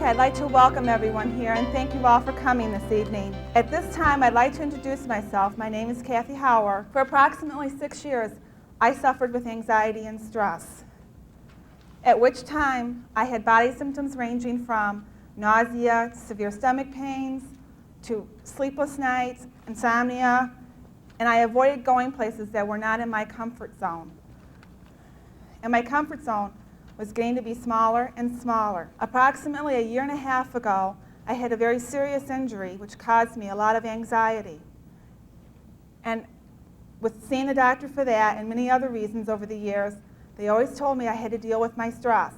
Okay, I'd like to welcome everyone here and thank you all for coming this evening. At this time, I'd like to introduce myself. My name is Kathy Hauer. For approximately 6 years, I suffered with anxiety and stress, at which time I had body symptoms ranging from nausea, severe stomach pains, to sleepless nights, insomnia, and I avoided going places that were not in my comfort zone. And my comfort zone was getting to be smaller and smaller. Approximately a year and a half ago, I had a very serious injury which caused me a lot of anxiety. And with seeing the doctor for that and many other reasons over the years, they always told me I had to deal with my stress,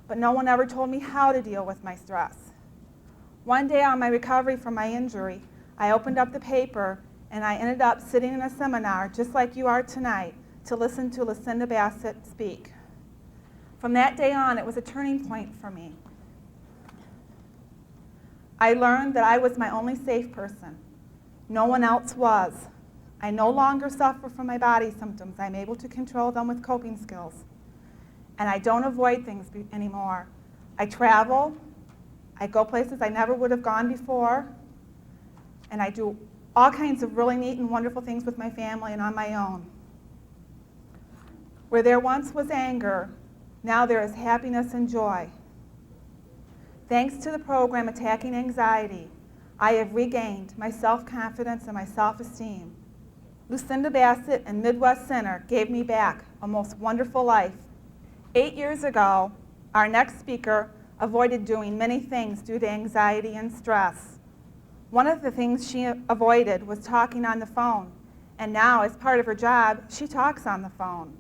but no one ever told me how to deal with my stress. One day on my recovery from my injury, I opened up the paper and I ended up sitting in a seminar just like you are tonight to listen to Lucinda Bassett speak. From that day on, it was a turning point for me. I learned that I was my only safe person. No one else was. I no longer suffer from my body symptoms. I'm able to control them with coping skills. And I don't avoid things anymore. I travel. I go places I never would have gone before. And I do all kinds of really neat and wonderful things with my family and on my own. Where there once was anger, now there is happiness and joy. Thanks to the program Attacking Anxiety, I have regained my self-confidence and my self-esteem. Lucinda Bassett and Midwest Center gave me back a most wonderful life. 8 years ago, our next speaker avoided doing many things due to anxiety and stress. One of the things she avoided was talking on the phone, and now as part of her job, she talks on the phone.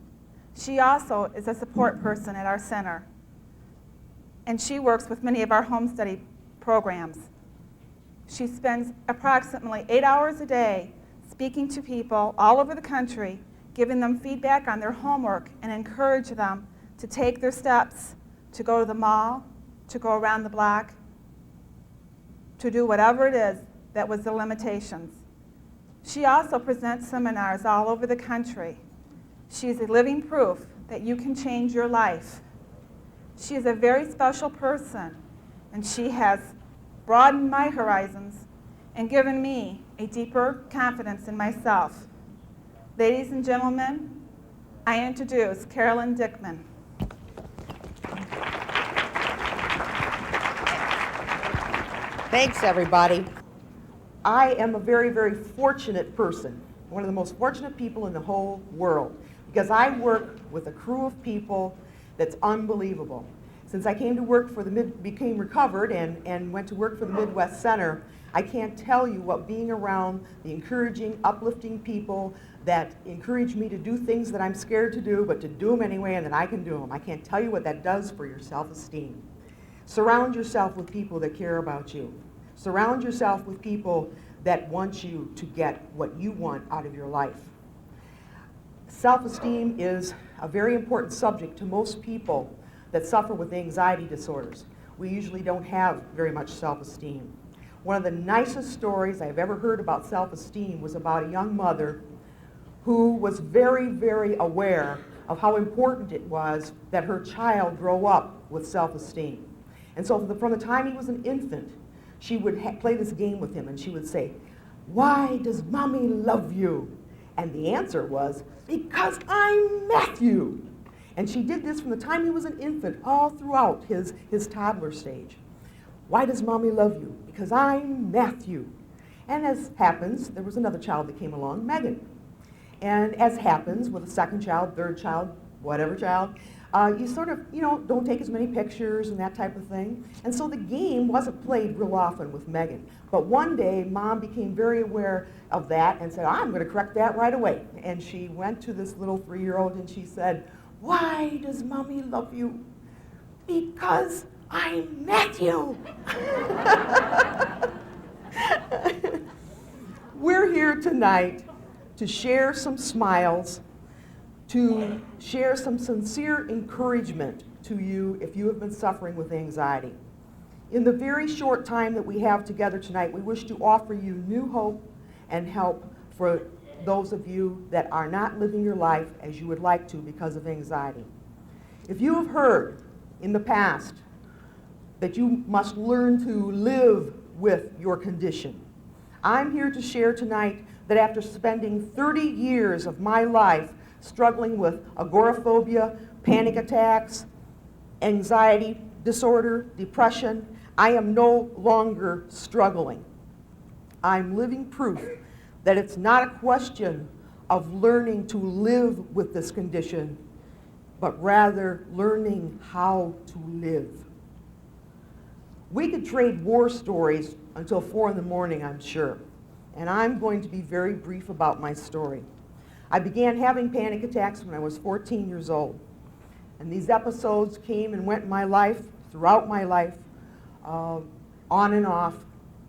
She also is a support person at our center, and she works with many of our home study programs. She spends approximately 8 hours a day speaking to people all over the country, giving them feedback on their homework and encourage them to take their steps to go to the mall, to go around the block, to do whatever it is that was the limitations. She also presents seminars all over the country. She is a living proof that you can change your life. She is a very special person, and she has broadened my horizons and given me a deeper confidence in myself. Ladies and gentlemen, I introduce Carolyn Dickman. Thanks, everybody. I am a very, very fortunate person, one of the most fortunate people in the whole world, because I work with a crew of people that's unbelievable. Since I came to work for became recovered and went to work for the Midwest Center, I can't tell you what being around the encouraging, uplifting people that encourage me to do things that I'm scared to do, but to do them anyway and that I can do them. I can't tell you what that does for your self-esteem. Surround yourself with people that care about you. Surround yourself with people that want you to get what you want out of your life. Self-esteem is a very important subject to most people that suffer with anxiety disorders. We usually don't have very much self-esteem. One of the nicest stories I've ever heard about self-esteem was about a young mother who was very, very aware of how important it was that her child grow up with self-esteem. And so from the time he was an infant, she would play this game with him, and she would say, "Why does Mommy love you?" And the answer was, "Because I'm Matthew." And she did this from the time he was an infant all throughout his toddler stage. "Why does Mommy love you?" "Because I'm Matthew." And as happens, there was another child that came along, Megan. And as happens with a second child, third child, whatever child, you sort of, don't take as many pictures and that type of thing. And so the game wasn't played real often with Megan. But one day, Mom became very aware of that and said, "I'm going to correct that right away." And she went to this little 3-year-old and she said, "Why does Mommy love you?" "Because I'm Matthew." We're here tonight to share some smiles, to share some sincere encouragement to you if you have been suffering with anxiety. In the very short time that we have together tonight, we wish to offer you new hope and help for those of you that are not living your life as you would like to because of anxiety. If you have heard in the past that you must learn to live with your condition. I'm here to share tonight that after spending 30 years of my life struggling with agoraphobia, panic attacks, anxiety disorder, depression, I am no longer struggling. I'm living proof that it's not a question of learning to live with this condition, but rather learning how to live. We could trade war stories until 4 in the morning, I'm sure, and I'm going to be very brief about my story. I began having panic attacks when I was 14 years old, and these episodes came and went in my life, throughout my life, on and off.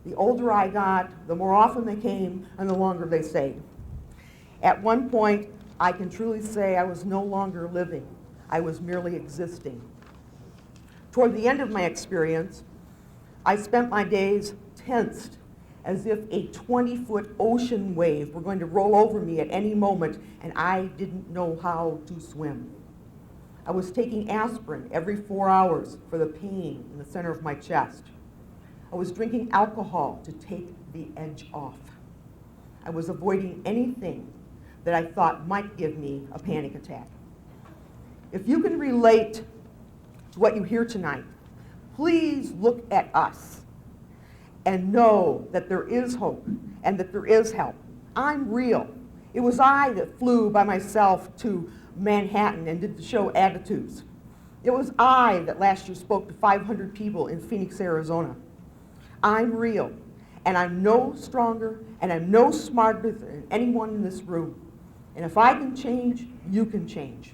The older I got, the more often they came, and the longer they stayed. At one point, I can truly say I was no longer living. I was merely existing. Toward the end of my experience, I spent my days tensed, as if a 20-foot ocean wave were going to roll over me at any moment, and I didn't know how to swim. I was taking aspirin every 4 hours for the pain in the center of my chest. I was drinking alcohol to take the edge off. I was avoiding anything that I thought might give me a panic attack. If you can relate to what you hear tonight, please look at us and know that there is hope and that there is help. I'm real. It was I that flew by myself to Manhattan and did the show Attitudes. It was I that last year spoke to 500 people in Phoenix, Arizona. I'm real, and I'm no stronger, and I'm no smarter than anyone in this room. And if I can change, you can change.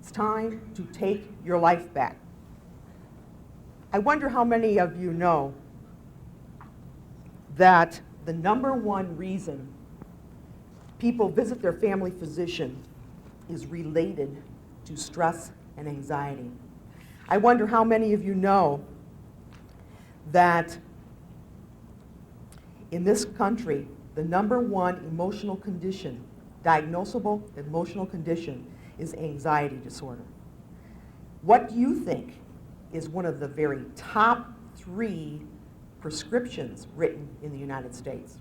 It's time to take your life back. I wonder how many of you know that the #1 reason people visit their family physician is related to stress and anxiety. I wonder how many of you know that in this country, the #1 emotional condition, diagnosable emotional condition, is anxiety disorder. What do you think is one of the very top 3 prescriptions written in the United States?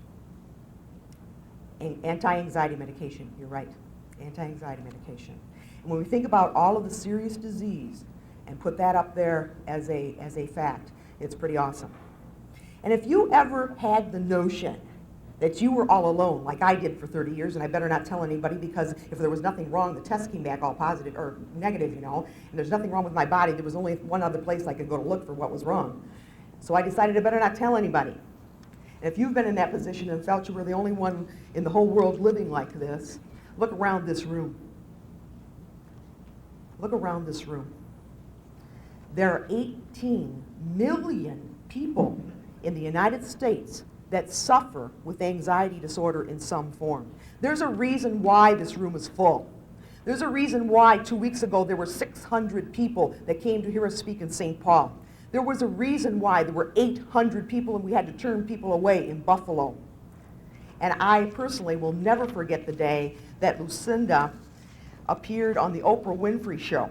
Anti-anxiety medication, you're right, anti-anxiety medication. And when we think about all of the serious disease and put that up there as a fact, it's pretty awesome. And if you ever had the notion that you were all alone, like I did for 30 years, and I better not tell anybody because if there was nothing wrong, the test came back all positive or negative, you know, and there's nothing wrong with my body, there was only one other place I could go to look for what was wrong. So I decided I better not tell anybody. And if you've been in that position and felt you were the only one in the whole world living like this, look around this room. Look around this room. There are 18 million people in the United States that suffer with anxiety disorder in some form. There's a reason why this room is full. There's a reason why 2 weeks ago there were 600 people that came to hear us speak in St. Paul. There was a reason why there were 800 people and we had to turn people away in Buffalo. And I personally will never forget the day that Lucinda appeared on the Oprah Winfrey Show.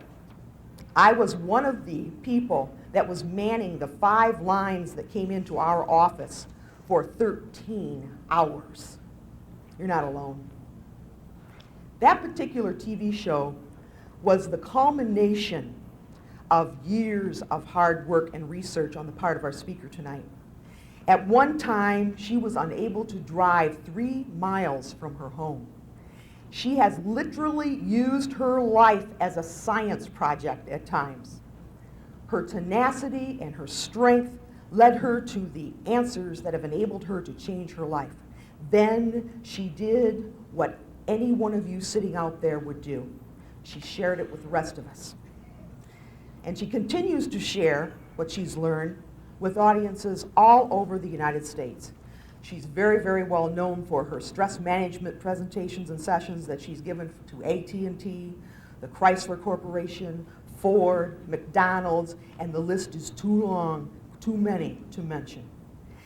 I was one of the people that was manning the 5 lines that came into our office for 13 hours. You're not alone. That particular TV show was the culmination of years of hard work and research on the part of our speaker tonight. At one time, she was unable to drive 3 miles from her home. She has literally used her life as a science project at times. Her tenacity and her strength led her to the answers that have enabled her to change her life. Then she did what any one of you sitting out there would do. She shared it with the rest of us. And she continues to share what she's learned with audiences all over the United States. She's very, very well known for her stress management presentations and sessions that she's given to AT&T, the Chrysler Corporation, Ford, McDonald's, and the list is too long, too many to mention.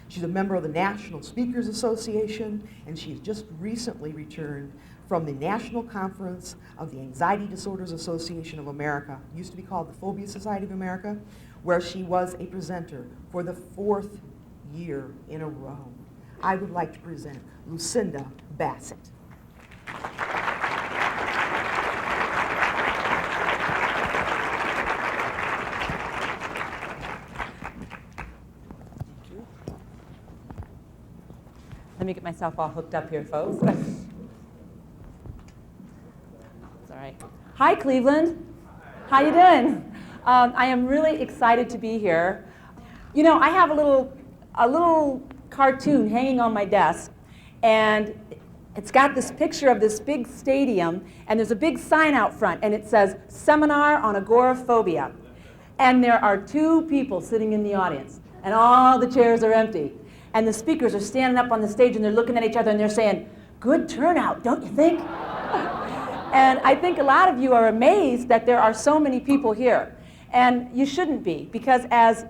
She's a member of the National Speakers Association, and she's just recently returned from the National Conference of the Anxiety Disorders Association of America, used to be called the Phobia Society of America, where she was a presenter for the 4th year in a row. I would like to present Lucinda Bassett. Let me get myself all hooked up here, folks. It's all right. Hi, Cleveland. How you doing? I am really excited to be here. You know, I have a little cartoon hanging on my desk, and it's got this picture of this big stadium, and there's a big sign out front, and it says, Seminar on Agoraphobia. And there are 2 people sitting in the audience, and all the chairs are empty. And the speakers are standing up on the stage and they're looking at each other and they're saying, good turnout, don't you think? And I think a lot of you are amazed that there are so many people here. And you shouldn't be, because as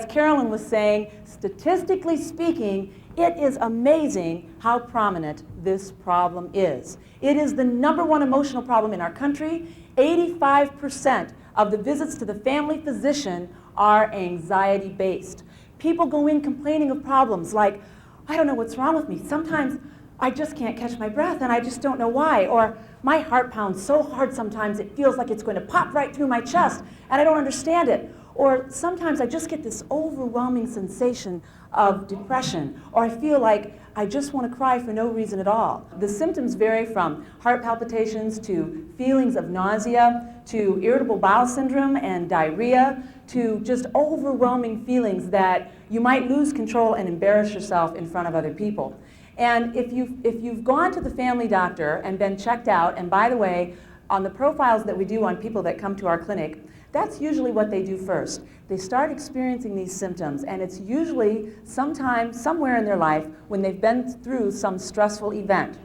Carolyn was saying, statistically speaking, it is amazing how prominent this problem is. It is the #1 emotional problem in our country. 85% of the visits to the family physician are anxiety-based. People go in complaining of problems like, I don't know what's wrong with me. Sometimes I just can't catch my breath and I just don't know why. Or my heart pounds so hard sometimes it feels like it's going to pop right through my chest and I don't understand it. Or sometimes I just get this overwhelming sensation of depression. Or I feel like I just want to cry for no reason at all. The symptoms vary from heart palpitations to feelings of nausea to irritable bowel syndrome and diarrhea to just overwhelming feelings that you might lose control and embarrass yourself in front of other people. And if you've gone to the family doctor and been checked out, and by the way, on the profiles that we do on people that come to our clinic, that's usually what they do first. They start experiencing these symptoms, and it's usually sometime, somewhere in their life when they've been through some stressful event.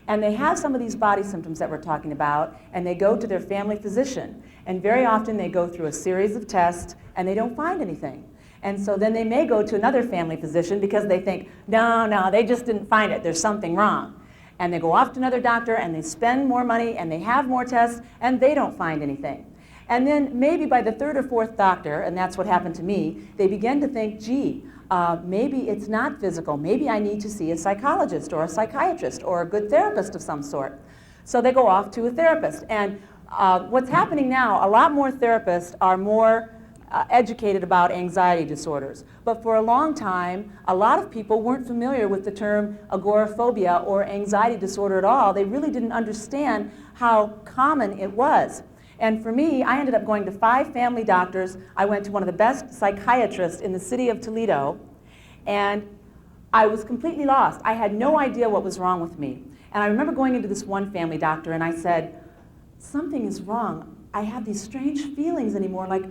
And they have some of these body symptoms that we're talking about, and they go to their family physician. And very often they go through a series of tests, and they don't find anything. And so then they may go to another family physician because they think, no, they just didn't find it, there's something wrong. And they go off to another doctor, and they spend more money, and they have more tests, and they don't find anything. And then maybe by the 3rd or 4th doctor, and that's what happened to me, they begin to think, gee, maybe it's not physical. Maybe I need to see a psychologist or a psychiatrist or a good therapist of some sort. So they go off to a therapist. And what's happening now, a lot more therapists are more educated about anxiety disorders. But for a long time, a lot of people weren't familiar with the term agoraphobia or anxiety disorder at all. They really didn't understand how common it was. And for me, I ended up going to 5 family doctors. I went to one of the best psychiatrists in the city of Toledo, and I was completely lost. I had no idea what was wrong with me. And I remember going into this one family doctor, and I said, something is wrong. I have these strange feelings anymore, like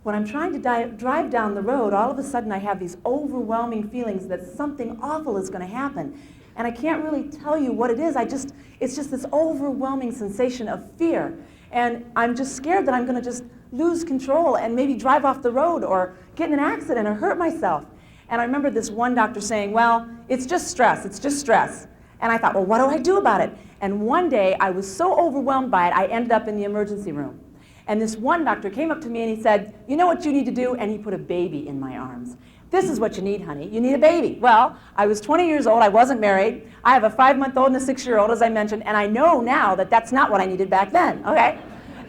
when I'm trying to drive down the road, all of a sudden I have these overwhelming feelings that something awful is going to happen. And I can't really tell you what it is. It's just this overwhelming sensation of fear. And I'm just scared that I'm going to just lose control and maybe drive off the road or get in an accident or hurt myself. And I remember this one doctor saying, well, it's just stress, it's just stress. And I thought, well, what do I do about it? And one day I was so overwhelmed by it, I ended up in the emergency room. And this one doctor came up to me and he said, you know what you need to do? And he put a baby in my arms. This is what you need, honey. You need a baby. Well, I was 20 years old. I wasn't married. I have a 5-month-old and a 6-year-old, as I mentioned, and I know now that that's not what I needed back then, okay?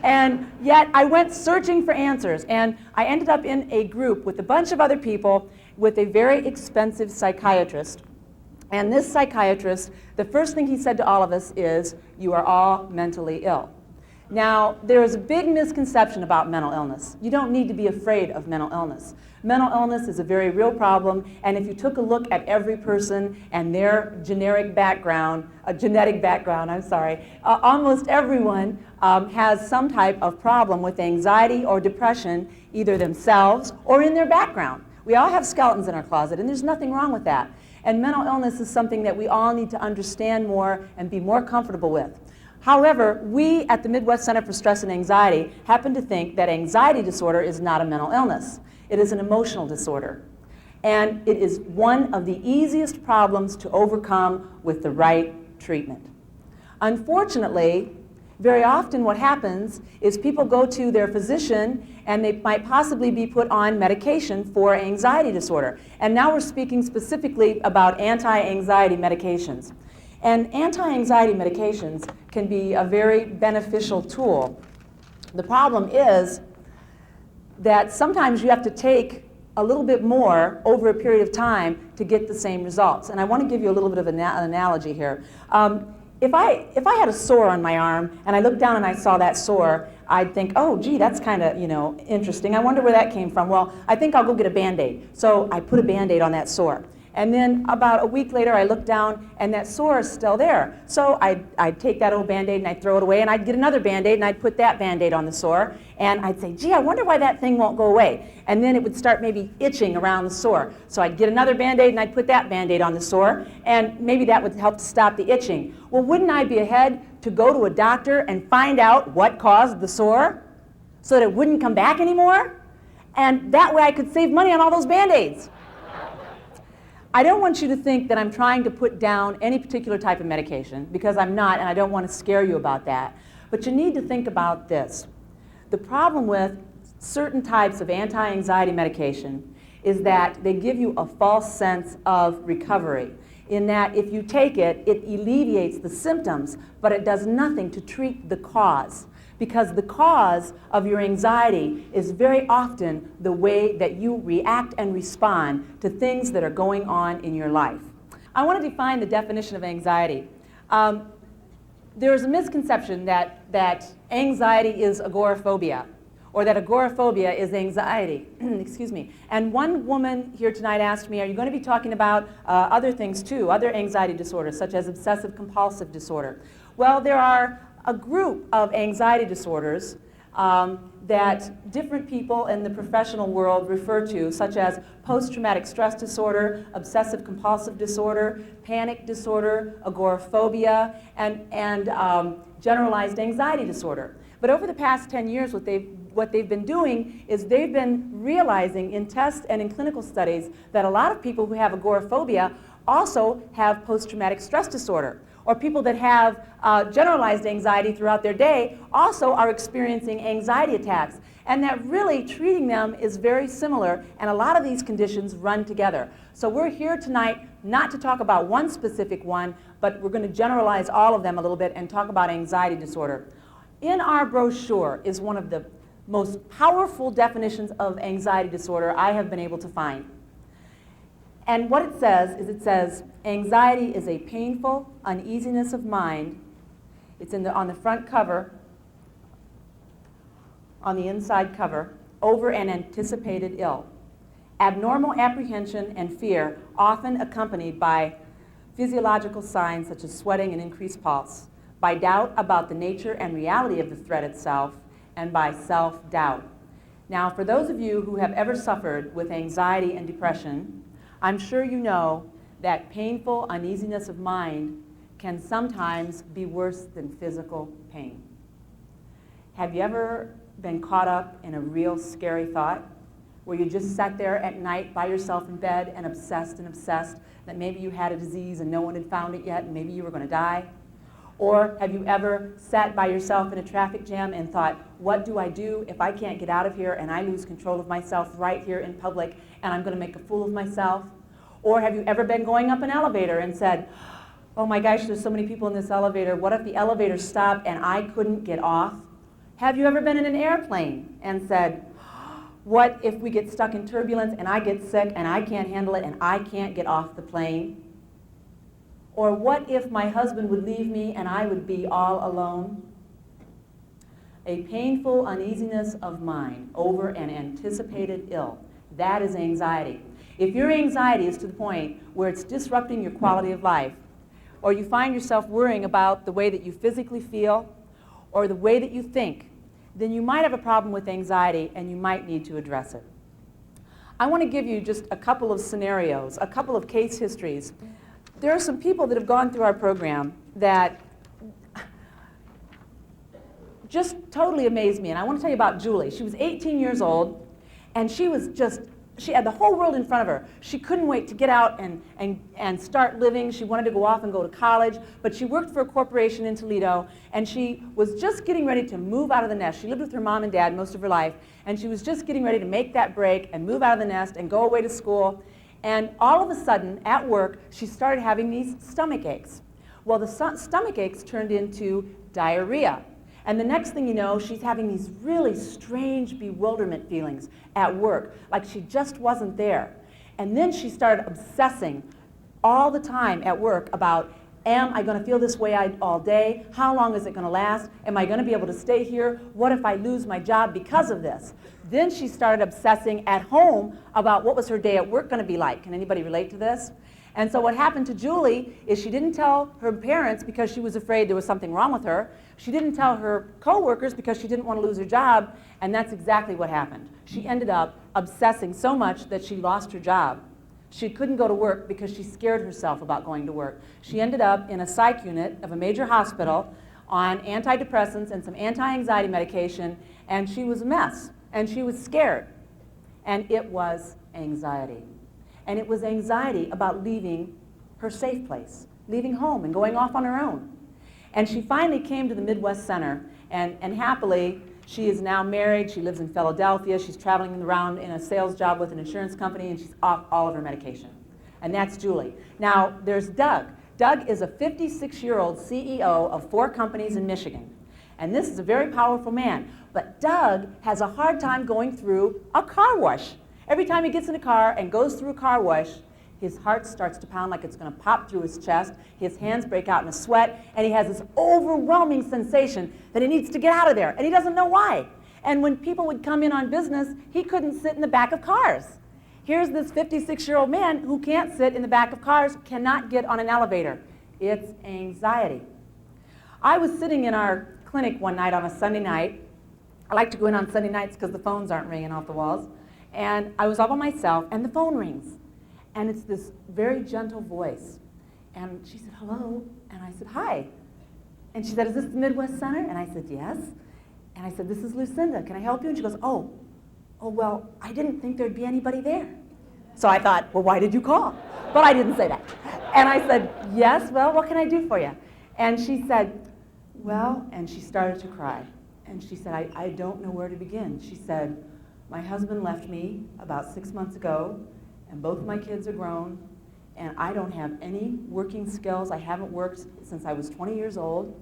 And yet I went searching for answers, and I ended up in a group with a bunch of other people with a very expensive psychiatrist. And this psychiatrist, the first thing he said to all of us is, you are all mentally ill. Now, there is a big misconception about mental illness. You don't need to be afraid of mental illness. Mental illness is a very real problem, and if you took a look at every person and their genetic background, almost everyone has some type of problem with anxiety or depression, either themselves or in their background. We all have skeletons in our closet, and there's nothing wrong with that. And mental illness is something that we all need to understand more and be more comfortable with. However, we at the Midwest Center for Stress and Anxiety happen to think that anxiety disorder is not a mental illness. It is an emotional disorder. And it is one of the easiest problems to overcome with the right treatment. Unfortunately, very often what happens is people go to their physician and they might possibly be put on medication for anxiety disorder. And now we're speaking specifically about anti-anxiety medications. And anti-anxiety medications can be a very beneficial tool. The problem is that sometimes you have to take a little bit more over a period of time to get the same results. And I want to give you a little bit of an analogy here. If I had a sore on my arm and I looked down and I saw that sore, I'd think, oh, gee, that's kind of, interesting. I wonder where that came from. Well, I think I'll go get a Band-Aid. So I put a Band-Aid on that sore. And then about a week later, I look down and that sore is still there. So I'd take that old Band-Aid and I'd throw it away and I'd get another Band-Aid and I'd put that Band-Aid on the sore. And I'd say, gee, I wonder why that thing won't go away. And then it would start maybe itching around the sore. So I'd get another Band-Aid and I'd put that Band-Aid on the sore. And maybe that would help to stop the itching. Well, wouldn't I be ahead to go to a doctor and find out what caused the sore so that it wouldn't come back anymore? And that way I could save money on all those Band-Aids. I don't want you to think that I'm trying to put down any particular type of medication, because I'm not, and I don't want to scare you about that. But you need to think about this. The problem with certain types of anti-anxiety medication is that they give you a false sense of recovery, in that if you take it, it alleviates the symptoms, but it does nothing to treat the cause. Because the cause of your anxiety is very often the way that you react and respond to things that are going on in your life. I want to define the definition of anxiety. There is a misconception that anxiety is agoraphobia, or that agoraphobia is anxiety. Excuse me. And one woman here tonight asked me, are you going to be talking about other things too, other anxiety disorders, such as obsessive compulsive disorder? Well, there are a group of anxiety disorders that different people in the professional world refer to, such as post-traumatic stress disorder, obsessive compulsive disorder, panic disorder, agoraphobia, and generalized anxiety disorder. But over the past 10 years, what they've been doing is they've been realizing in tests and in clinical studies that a lot of people who have agoraphobia also have post-traumatic stress disorder. Or people that have generalized anxiety throughout their day also are experiencing anxiety attacks. And that really treating them is very similar, and a lot of these conditions run together. So we're here tonight not to talk about one specific one, but we're going to generalize all of them a little bit and talk about anxiety disorder. In our brochure is one of the most powerful definitions of anxiety disorder I have been able to find. And what it says, anxiety is a painful uneasiness of mind. It's on the front cover, on the inside cover, over an anticipated ill. Abnormal apprehension and fear, often accompanied by physiological signs such as sweating and increased pulse, by doubt about the nature and reality of the threat itself, and by self-doubt. Now, for those of you who have ever suffered with anxiety and depression, I'm sure you know that painful uneasiness of mind can sometimes be worse than physical pain. Have you ever been caught up in a real scary thought where you just sat there at night by yourself in bed and obsessed that maybe you had a disease and no one had found it yet and maybe you were going to die? Or have you ever sat by yourself in a traffic jam and thought, what do I do if I can't get out of here and I lose control of myself right here in public and I'm going to make a fool of myself? Or have you ever been going up an elevator and said, oh my gosh, there's so many people in this elevator, what if the elevator stopped and I couldn't get off? Have you ever been in an airplane and said, what if we get stuck in turbulence and I get sick and I can't handle it and I can't get off the plane? Or what if my husband would leave me and I would be all alone? A painful uneasiness of mind over an anticipated ill. That is anxiety. If your anxiety is to the point where it's disrupting your quality of life, or you find yourself worrying about the way that you physically feel or the way that you think, then you might have a problem with anxiety and you might need to address it. I want to give you just a couple of scenarios, a couple of case histories. There are some people that have gone through our program that just totally amazed me. And I want to tell you about Julie. She was 18 years old, and she was just she had the whole world in front of her. She couldn't wait to get out and start living. She wanted to go off and go to college, but she worked for a corporation in Toledo, and she was just getting ready to move out of the nest. She lived with her mom and dad most of her life, and she was just getting ready to make that break and move out of the nest and go away to school. And all of a sudden, at work, she started having these stomach aches. Well, the stomach aches turned into diarrhea. And the next thing you know, she's having these really strange bewilderment feelings at work, like she just wasn't there. And then she started obsessing all the time at work about, am I going to feel this way all day? How long is it going to last? Am I going to be able to stay here? What if I lose my job because of this? Then she started obsessing at home about what was her day at work going to be like. Can anybody relate to this? And so what happened to Julie is she didn't tell her parents because she was afraid there was something wrong with her. She didn't tell her coworkers because she didn't want to lose her job, and that's exactly what happened. She ended up obsessing so much that she lost her job. She couldn't go to work because she scared herself about going to work. She ended up in a psych unit of a major hospital on antidepressants and some anti-anxiety medication, and she was a mess, and she was scared. And it was anxiety. And it was anxiety about leaving her safe place, leaving home and going off on her own. And she finally came to the Midwest Center, and happily, she is now married. She lives in Philadelphia. She's traveling around in a sales job with an insurance company, and she's off all of her medication. And that's Julie. Now, there's Doug. Doug is a 56-year-old CEO of 4 companies in Michigan. And this is a very powerful man. But Doug has a hard time going through a car wash. Every time he gets in a car and goes through a car wash, his heart starts to pound like it's going to pop through his chest. His hands break out in a sweat, and he has this overwhelming sensation that he needs to get out of there, and he doesn't know why. And when people would come in on business, he couldn't sit in the back of cars. Here's this 56-year-old man who can't sit in the back of cars, cannot get on an elevator. It's anxiety. I was sitting in our clinic one night on a Sunday night. I like to go in on Sunday nights because the phones aren't ringing off the walls. And I was all by myself, and the phone rings. And it's this very gentle voice. And she said, hello. And I said, hi. And she said, is this the Midwest Center? And I said, yes. And I said, this is Lucinda. Can I help you? And she goes, oh, well, I didn't think there'd be anybody there. So I thought, well, why did you call? But I didn't say that. And I said, yes, well, what can I do for you? And she said, well, and she started to cry. And she said, I don't know where to begin. She said, my husband left me about 6 months ago, and both my kids are grown, and I don't have any working skills. I haven't worked since I was 20 years old,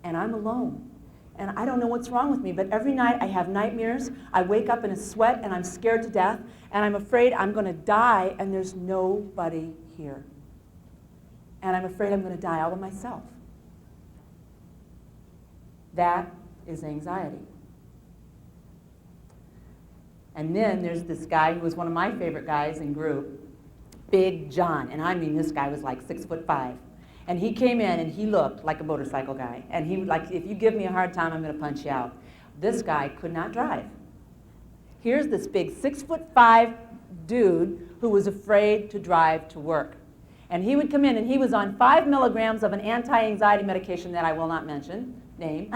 and I'm alone. And I don't know what's wrong with me, but every night I have nightmares. I wake up in a sweat, and I'm scared to death, and I'm afraid I'm going to die, and there's nobody here. And I'm afraid I'm going to die all by myself. That is anxiety. And then there's this guy who was one of my favorite guys in group, Big John. And I mean, this guy was like 6'5". And he came in and he looked like a motorcycle guy. And he was like, if you give me a hard time, I'm going to punch you out. This guy could not drive. Here's this big 6'5" dude who was afraid to drive to work. And he would come in and he was on 5 milligrams of an anti-anxiety medication that I will not mention, name,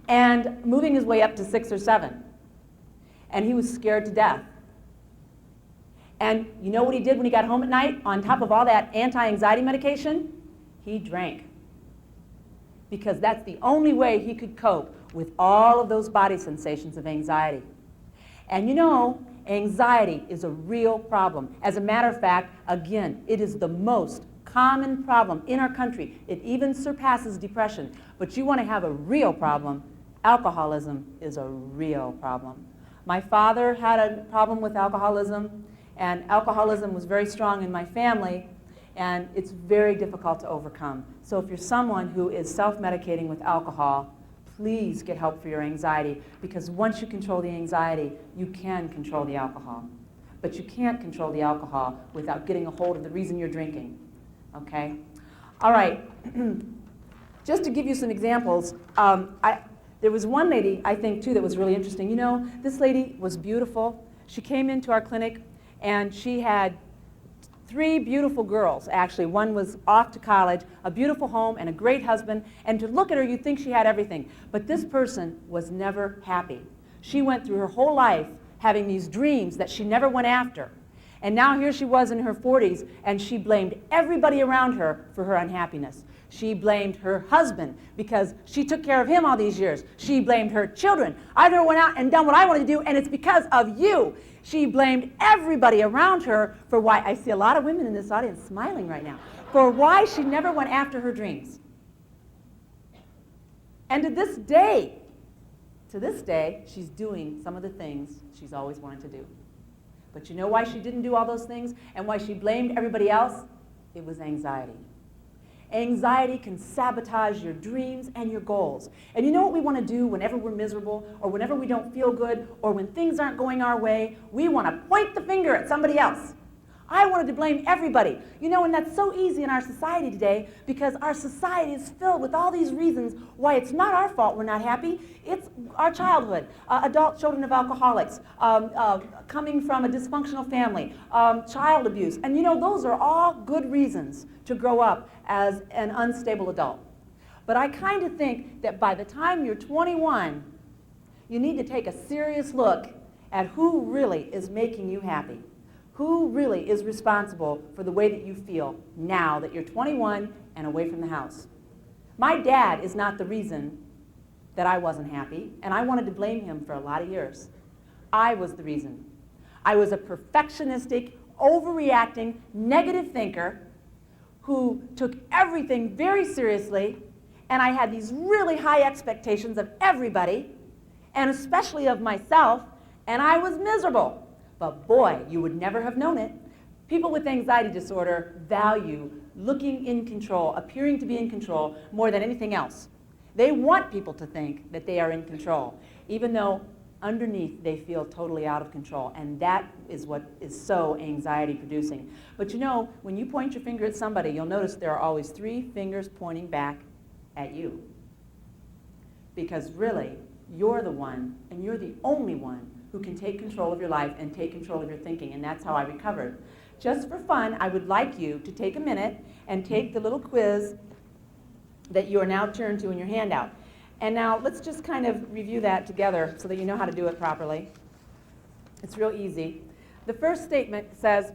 and moving his way up to 6 or 7. And he was scared to death. And you know what he did when he got home at night? On top of all that anti-anxiety medication, he drank. Because that's the only way he could cope with all of those body sensations of anxiety. And you know, anxiety is a real problem. As a matter of fact, again, it is the most common problem in our country. It even surpasses depression. But you want to have a real problem, alcoholism is a real problem. My father had a problem with alcoholism, and alcoholism was very strong in my family, and it's very difficult to overcome. So if you're someone who is self-medicating with alcohol, please get help for your anxiety, because once you control the anxiety, you can control the alcohol. But you can't control the alcohol without getting a hold of the reason you're drinking, okay? All right, just to give you some examples, there was one lady, I think, too, that was really interesting. You know, this lady was beautiful. She came into our clinic, and she had 3 beautiful girls, actually. One was off to college, a beautiful home, and a great husband. And to look at her, you'd think she had everything. But this person was never happy. She went through her whole life having these dreams that she never went after. And now here she was in her 40s, and she blamed everybody around her for her unhappiness. She blamed her husband because she took care of him all these years. She blamed her children. I never went out and done what I wanted to do, and it's because of you. She blamed everybody around her for why, I see a lot of women in this audience smiling right now, for why she never went after her dreams. And to this day, she's doing some of the things she's always wanted to do. But you know why she didn't do all those things and why she blamed everybody else? It was anxiety. Anxiety can sabotage your dreams and your goals. And you know what we want to do whenever we're miserable or whenever we don't feel good or when things aren't going our way? We want to point the finger at somebody else. I wanted to blame everybody. You know, and that's so easy in our society today because our society is filled with all these reasons why it's not our fault we're not happy. It's our childhood, adult children of alcoholics, coming from a dysfunctional family, child abuse. And you know, those are all good reasons to grow up as an unstable adult. But I kind of think that by the time you're 21, you need to take a serious look at who really is making you happy. Who really is responsible for the way that you feel now that you're 21 and away from the house? My dad is not the reason that I wasn't happy, and I wanted to blame him for a lot of years. I was the reason. I was a perfectionistic, overreacting, negative thinker who took everything very seriously, and I had these really high expectations of everybody, and especially of myself, and I was miserable. But boy, you would never have known it. People with anxiety disorder value looking in control, appearing to be in control more than anything else. They want people to think that they are in control, even though underneath they feel totally out of control. And that is what is so anxiety producing. But you know, when you point your finger at somebody, you'll notice there are always 3 fingers pointing back at you. Because really, you're the one, and you're the only one who can take control of your life and take control of your thinking, and that's how I recovered. Just for fun, I would like you to take a minute and take the little quiz that you are now turned to in your handout. And now let's just kind of review that together so that you know how to do it properly. It's real easy. The first statement says,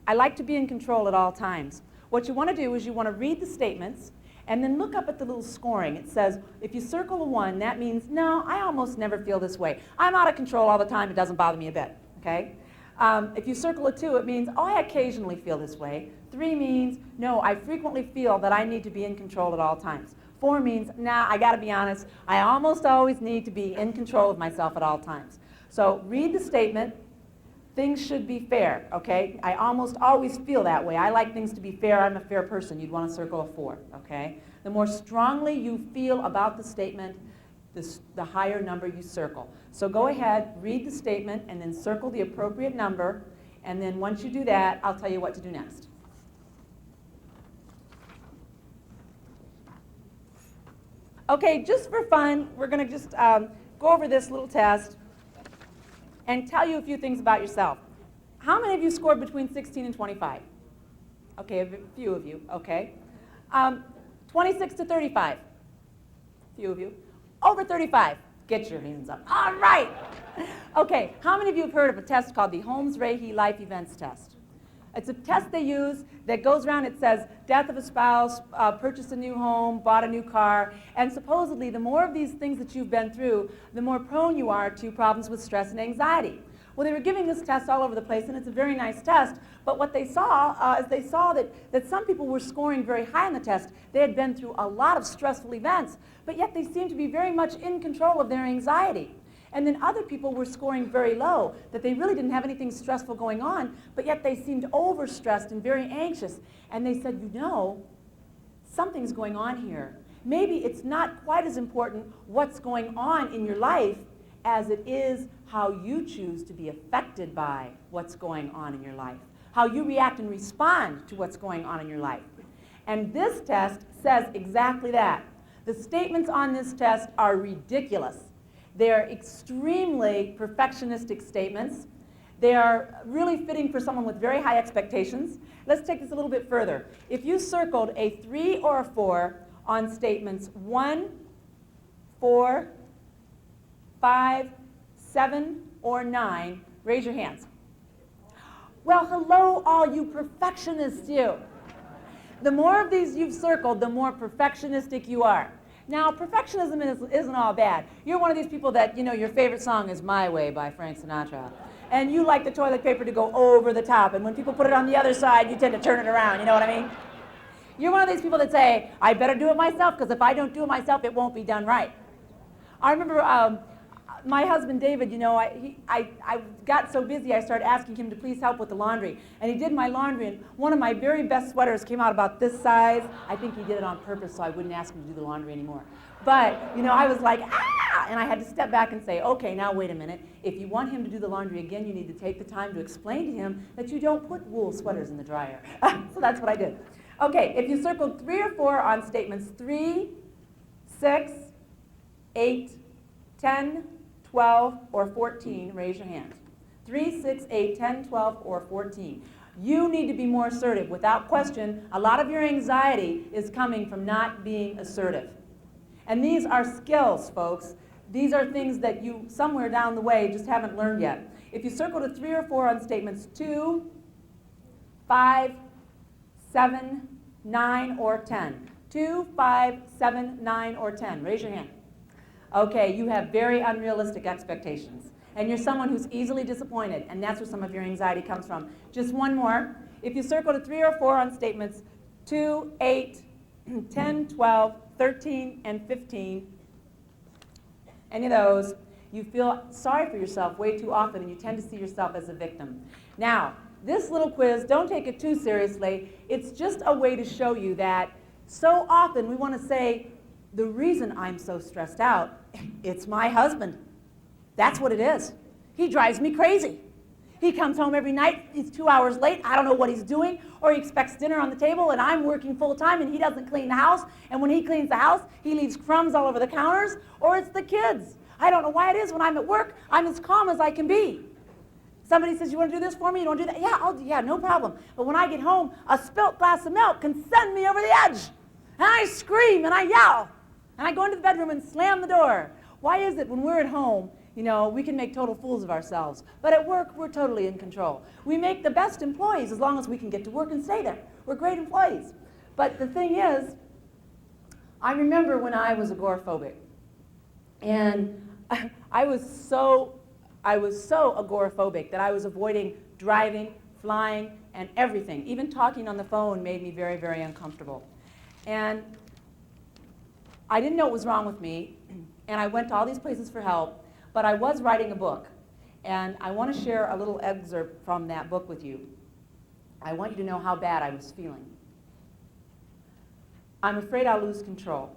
I like to be in control at all times. What you want to do is you want to read the statements and then look up at the little scoring. It says, if you circle a 1, that means, no, I almost never feel this way. I'm out of control all the time. It doesn't bother me a bit, okay? If you circle a 2, it means, oh, I occasionally feel this way. 3 means, no, I frequently feel that I need to be in control at all times. 4 means, nah, I got to be honest, I almost always need to be in control of myself at all times. So read the statement. Things should be fair, okay? I almost always feel that way. I like things to be fair. I'm a fair person. You'd want to circle a 4, okay? The more strongly you feel about the statement, the higher number you circle. So go ahead, read the statement, and then circle the appropriate number. And then once you do that, I'll tell you what to do next. Okay, just for fun, we're going to just go over this little test and tell you a few things about yourself. How many of you scored between 16 and 25? Okay, a few of you, okay. 26 to 35, a few of you. Over 35, get your hands up. All right. Okay, how many of you have heard of a test called the Holmes-Rahe Life Events Test? It's a test they use that goes around, it says death of a spouse, purchased a new home, bought a new car, and supposedly the more of these things that you've been through, the more prone you are to problems with stress and anxiety. Well, they were giving this test all over the place, and it's a very nice test, but what they saw is they saw that some people were scoring very high on the test. They had been through a lot of stressful events, but yet they seemed to be very much in control of their anxiety. And then other people were scoring very low, that they really didn't have anything stressful going on, but yet they seemed overstressed and very anxious. And they said, you know, something's going on here. Maybe it's not quite as important what's going on in your life as it is how you choose to be affected by what's going on in your life, how you react and respond to what's going on in your life. And this test says exactly that. The statements on this test are ridiculous. They're extremely perfectionistic statements. They are really fitting for someone with very high expectations. Let's take this a little bit further. If you circled a 3 or a 4 on statements 1, 4, 5, 7, or 9? Raise your hands. Well, hello, all you perfectionists, you. The more of these you've circled, the more perfectionistic you are. Now, perfectionism isn't all bad. You're one of these people that, your favorite song is My Way by Frank Sinatra. And you like the toilet paper to go over the top. And when people put it on the other side, you tend to turn it around. You know what I mean? You're one of these people that say, I better do it myself, because if I don't do it myself, it won't be done right. I remember my husband, David, I got so busy, I started asking him to please help with the laundry. And he did my laundry, and one of my very best sweaters came out about this size. I think he did it on purpose so I wouldn't ask him to do the laundry anymore. But, I was like, ah! And I had to step back and say, okay, now wait a minute. If you want him to do the laundry again, you need to take the time to explain to him that you don't put wool sweaters in the dryer. So that's what I did. Okay, if you circled 3 or 4 on statements 3, 6, 8, 10, 12, or 14, raise your hand. 3, 6, 8, 10, 12, or 14. You need to be more assertive. Without question, a lot of your anxiety is coming from not being assertive. And these are skills, folks. These are things that you, somewhere down the way, just haven't learned yet. If you circled a 3 or 4 on statements 2, 5, 7, 9, or 10. 2, 5, 7, 9, or 10. Raise your hand. Okay, you have very unrealistic expectations. And you're someone who's easily disappointed, and that's where some of your anxiety comes from. Just one more. If you circled a 3 or 4 on statements 2, 8, 10, 12, 13, and 15, any of those, you feel sorry for yourself way too often, and you tend to see yourself as a victim. Now, this little quiz, don't take it too seriously. It's just a way to show you that so often we want to say, the reason I'm so stressed out, it's my husband. That's what it is. He drives me crazy. He comes home every night, he's 2 hours late, I don't know what he's doing, or he expects dinner on the table and I'm working full time and he doesn't clean the house, and when he cleans the house, he leaves crumbs all over the counters, or it's the kids. I don't know why it is when I'm at work, I'm as calm as I can be. Somebody says, you want to do this for me? You want to do that? Yeah, no problem. But when I get home, a spilt glass of milk can send me over the edge. And I scream and I yell. And I go into the bedroom and slam the door. Why is it when we're at home, we can make total fools of ourselves, but at work, we're totally in control. We make the best employees as long as we can get to work and stay there. We're great employees. But the thing is, I remember when I was agoraphobic, and I was so agoraphobic that I was avoiding driving, flying, and everything. Even talking on the phone made me very, very uncomfortable. And I didn't know what was wrong with me, and I went to all these places for help, but I was writing a book, and I want to share a little excerpt from that book with you. I want you to know how bad I was feeling. I'm afraid I'll lose control.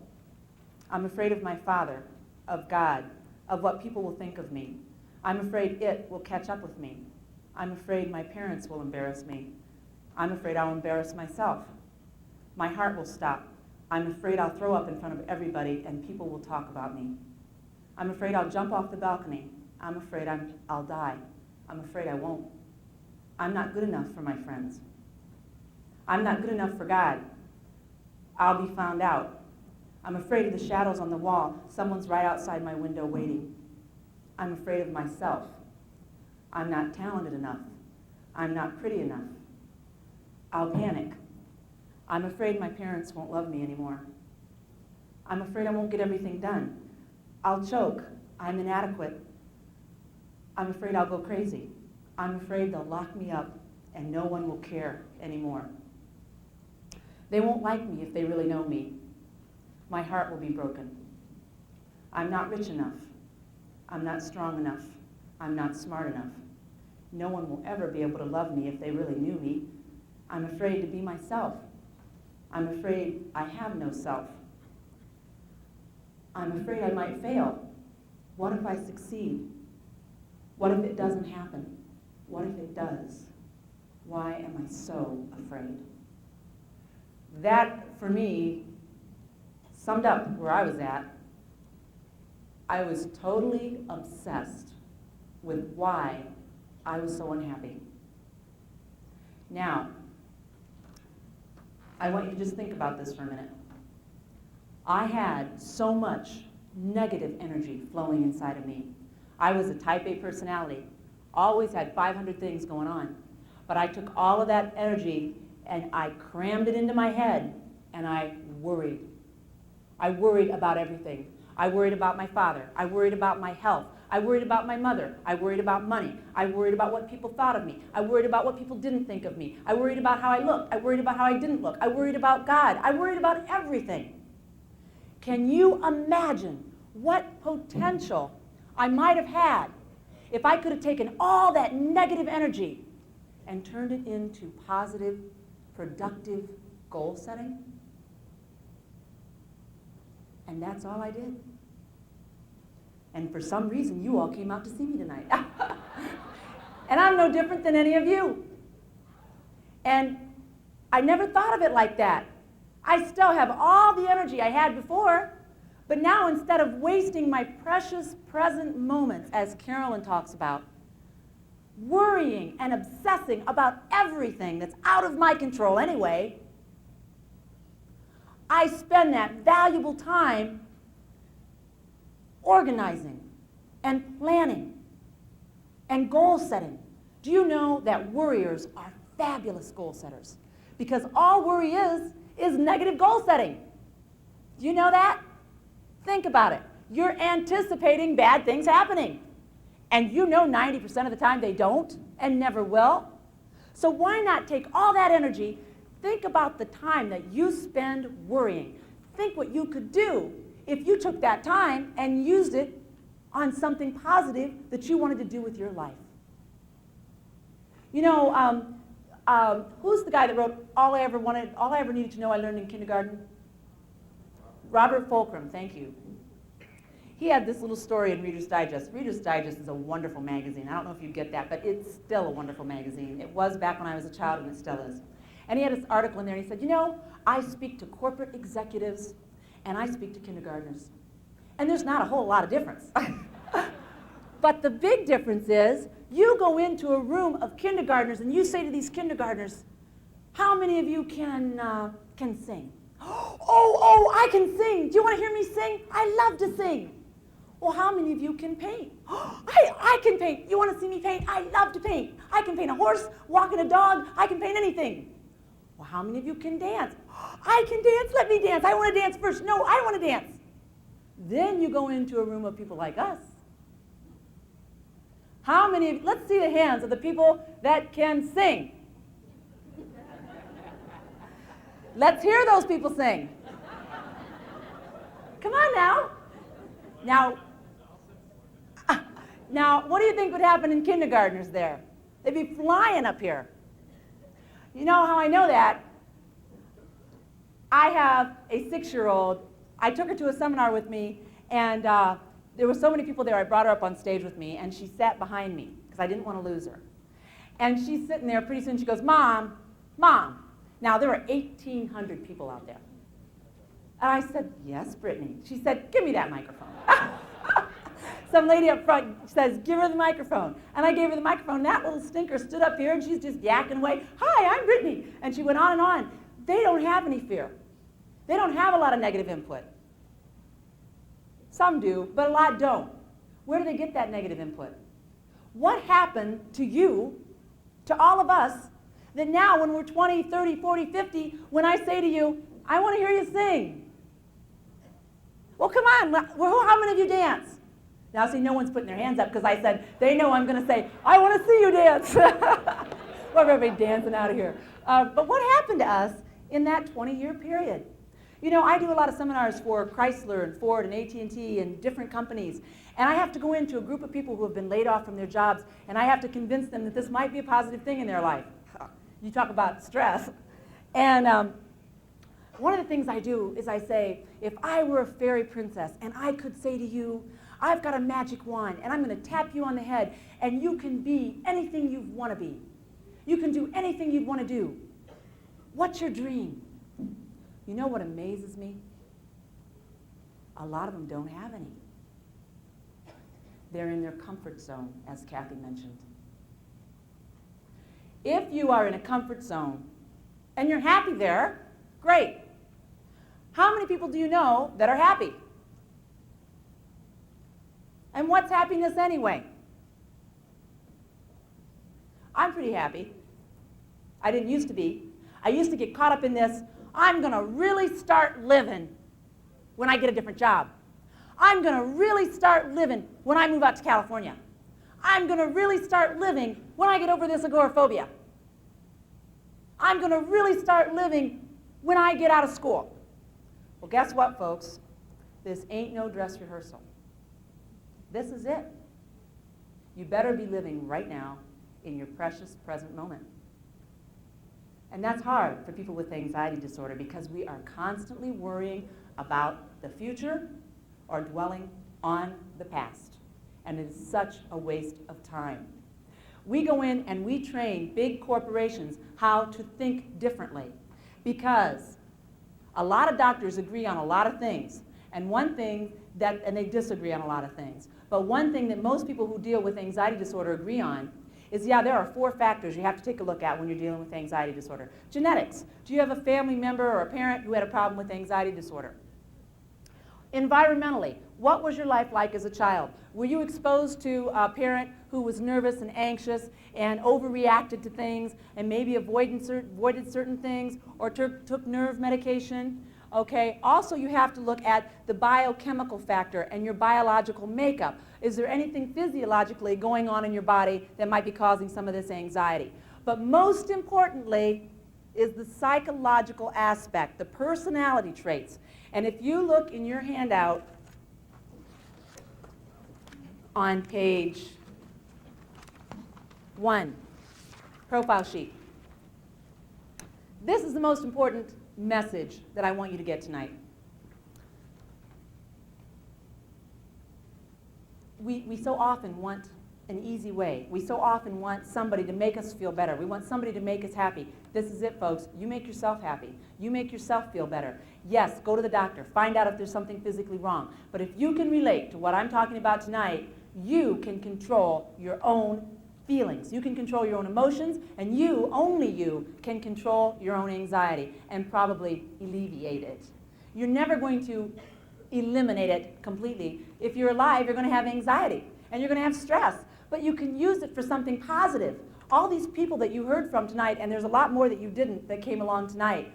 I'm afraid of my father, of God, of what people will think of me. I'm afraid it will catch up with me. I'm afraid my parents will embarrass me. I'm afraid I'll embarrass myself. My heart will stop. I'm afraid I'll throw up in front of everybody and people will talk about me. I'm afraid I'll jump off the balcony. I'm afraid I'll die. I'm afraid I won't. I'm not good enough for my friends. I'm not good enough for God. I'll be found out. I'm afraid of the shadows on the wall. Someone's right outside my window waiting. I'm afraid of myself. I'm not talented enough. I'm not pretty enough. I'll panic. I'm afraid my parents won't love me anymore. I'm afraid I won't get everything done. I'll choke. I'm inadequate. I'm afraid I'll go crazy. I'm afraid they'll lock me up and no one will care anymore. They won't like me if they really know me. My heart will be broken. I'm not rich enough. I'm not strong enough. I'm not smart enough. No one will ever be able to love me if they really knew me. I'm afraid to be myself. I'm afraid I have no self. I'm afraid I might fail. What if I succeed? What if it doesn't happen? What if it does? Why am I so afraid? That, for me, summed up where I was at. I was totally obsessed with why I was so unhappy. Now, I want you to just think about this for a minute. I had so much negative energy flowing inside of me. I was a type A personality, always had 500 things going on. But I took all of that energy and I crammed it into my head, and I worried. I worried about everything. I worried about my father. I worried about my health. I worried about my mother. I worried about money. I worried about what people thought of me. I worried about what people didn't think of me. I worried about how I looked. I worried about how I didn't look. I worried about God. I worried about everything. Can you imagine what potential I might have had if I could have taken all that negative energy and turned it into positive, productive goal setting? And that's all I did. And for some reason, you all came out to see me tonight. And I'm no different than any of you. And I never thought of it like that. I still have all the energy I had before, but now instead of wasting my precious present moments, as Carolyn talks about, worrying and obsessing about everything that's out of my control anyway, I spend that valuable time organizing and planning and goal setting. Do you know that worriers are fabulous goal setters? Because all worry is negative goal setting. Do you know that? Think about it. You're anticipating bad things happening. And you know 90% of the time they don't and never will. So why not take all that energy? Think about the time that you spend worrying. Think what you could do if you took that time and used it on something positive that you wanted to do with your life. You know, who's the guy that wrote All I Ever Needed to Know I Learned in Kindergarten? Robert Fulcrum, thank you. He had this little story in Reader's Digest. Reader's Digest is a wonderful magazine. I don't know if you get that, but it's still a wonderful magazine. It was back when I was a child, and it still is. And he had this article in there, and he said, you know, I speak to corporate executives, and I speak to kindergartners. And there's not a whole lot of difference. But the big difference is, you go into a room of kindergartners, and you say to these kindergartners, how many of you can sing? Oh, I can sing. Do you want to hear me sing? I love to sing. Well, how many of you can paint? I can paint. You want to see me paint? I love to paint. I can paint a horse, walking a dog. I can paint anything. Well, how many of you can dance? I can dance. Let me dance. I want to dance first. No, I want to dance. Then you go into a room of people like us. How many of you, let's see the hands of the people that can sing. Let's hear those people sing. Come on now. Now, what do you think would happen in kindergartners there? They'd be flying up here. You know how I know that? I have a 6-year-old. I took her to a seminar with me, and there were so many people there, I brought her up on stage with me, and she sat behind me, because I didn't want to lose her. And she's sitting there, pretty soon she goes, Mom. Now, there were 1,800 people out there. And I said, yes, Brittany. She said, give me that microphone. Some lady up front says, give her the microphone. And I gave her the microphone. That little stinker stood up here, and she's just yakking away. Hi, I'm Brittany. And she went on and on. They don't have any fear. They don't have a lot of negative input. Some do, but a lot don't. Where do they get that negative input? What happened to you, to all of us, that now when we're 20, 30, 40, 50, when I say to you, I want to hear you sing. Well, come on, how many of you dance? Now, see, no one's putting their hands up because I said, they know I'm going to say, I want to see you dance. Well, everybody dancing out of here. But what happened to us in that 20-year period? You know, I do a lot of seminars for Chrysler and Ford and AT&T and different companies. And I have to go into a group of people who have been laid off from their jobs, and I have to convince them that this might be a positive thing in their life. You talk about stress. And one of the things I do is I say, if I were a fairy princess and I could say to you, I've got a magic wand, and I'm going to tap you on the head, and you can be anything you want to be. You can do anything you'd want to do. What's your dream? You know what amazes me? A lot of them don't have any. They're in their comfort zone, as Kathy mentioned. If you are in a comfort zone and you're happy there, great. How many people do you know that are happy? And what's happiness anyway? I'm pretty happy. I didn't used to be. I used to get caught up in this, I'm going to really start living when I get a different job. I'm going to really start living when I move out to California. I'm going to really start living when I get over this agoraphobia. I'm going to really start living when I get out of school. Well, guess what, folks? This ain't no dress rehearsal. This is it. You better be living right now in your precious present moment. And that's hard for people with anxiety disorder because we are constantly worrying about the future or dwelling on the past. And it is such a waste of time. We go in and we train big corporations how to think differently because a lot of doctors agree on a lot of things. And they disagree on a lot of things. But one thing that most people who deal with anxiety disorder agree on is, yeah, there are 4 factors you have to take a look at when you're dealing with anxiety disorder. Genetics. Do you have a family member or a parent who had a problem with anxiety disorder? Environmentally, what was your life like as a child? Were you exposed to a parent who was nervous and anxious and overreacted to things and maybe avoided certain things or took nerve medication? Okay. Also, you have to look at the biochemical factor and your biological makeup. Is there anything physiologically going on in your body that might be causing some of this anxiety? But most importantly is the psychological aspect, the personality traits. And if you look in your handout on page 1, profile sheet, this is the most important message that I want you to get tonight. We so often want an easy way. We so often want somebody to make us feel better. We want somebody to make us happy. This is it, folks. You make yourself happy. You make yourself feel better. Yes, go to the doctor. Find out if there's something physically wrong. But if you can relate to what I'm talking about tonight, you can control your own feelings. You can control your own emotions, and you, only you, can control your own anxiety and probably alleviate it. You're never going to eliminate it completely. If you're alive, you're going to have anxiety, and you're going to have stress, but you can use it for something positive. All these people that you heard from tonight, and there's a lot more that you didn't that came along tonight,